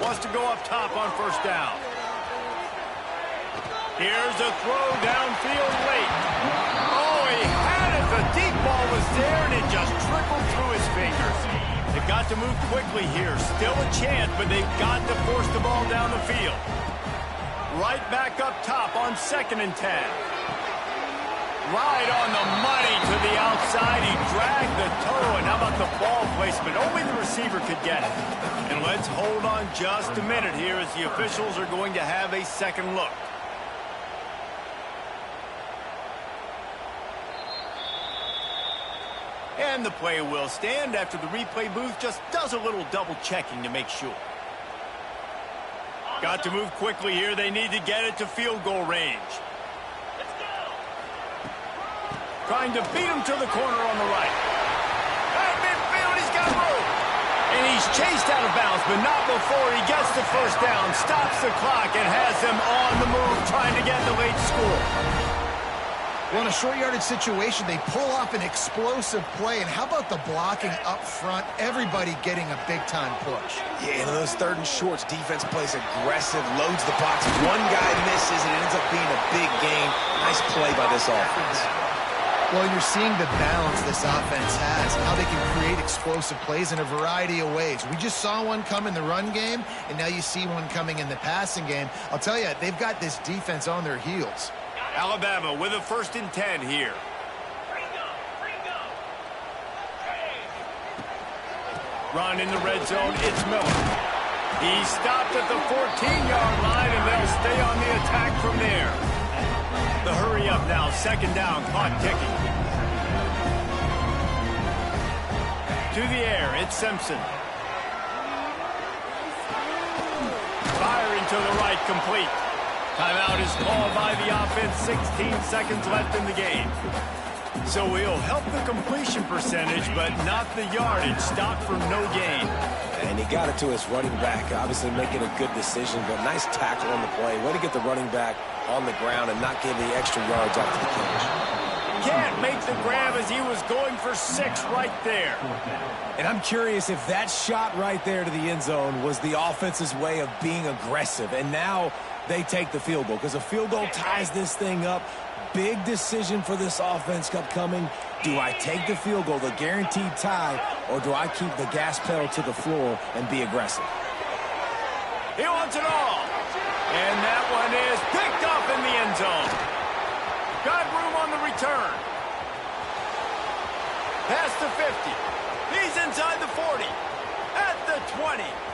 Wants to go up top on first down. Here's a throw downfield late. Oh, The deep ball was there, and it just trickled through his fingers. They've got to move quickly here. Still a chance, but they've got to force the ball down the field. Right back up top on 2nd and 10. Right on the money to the outside. He dragged the toe, and how about the ball placement? Only the receiver could get it. And let's hold on just a minute here as the officials are going to have a second look. And the play will stand after the replay booth just does a little double checking to make sure. Got to move quickly here. They need to get it to field goal range. Trying to beat him to the corner on the right. At midfield, he's got room. And he's chased out of bounds, but not before he gets the first down, stops the clock, and has them on the move trying to get the late score. Well, in a short yardage situation, they pull off an explosive play. And how about the blocking up front? Everybody getting a big-time push. Yeah, and those 3rd and shorts, defense plays aggressive, loads the box. One guy misses, and it ends up being a big gain. Nice play by this offense. Well, you're seeing the balance this offense has, how they can create explosive plays in a variety of ways. We just saw one come in the run game, and now you see one coming in the passing game. I'll tell you, they've got this defense on their heels. Alabama with a 1st and 10 here. Run in the red zone, it's Miller. He stopped at the 14-yard line, and they'll stay on the attack from there. The hurry up now, 2nd down, clock ticking. To the air, it's Simpson. Firing to the right, complete. Timeout is called by the offense, 16 seconds left in the game. So he'll help the completion percentage, but not the yardage. Stop for no gain. And he got it to his running back, obviously making a good decision, but nice tackle on the play. Way to get the running back on the ground and not give the extra yards after the catch. Can't make the grab as he was going for 6 right there. And I'm curious if that shot right there to the end zone was the offense's way of being aggressive. And now they take the field goal because a field goal ties this thing up. Big decision for this offense upcoming. Do I take the field goal, the guaranteed tie, or do I keep the gas pedal to the floor and be aggressive? He wants it all. And that one is picked up in the end zone. Got room on the return. Past the 50. He's inside the 40. At the 20.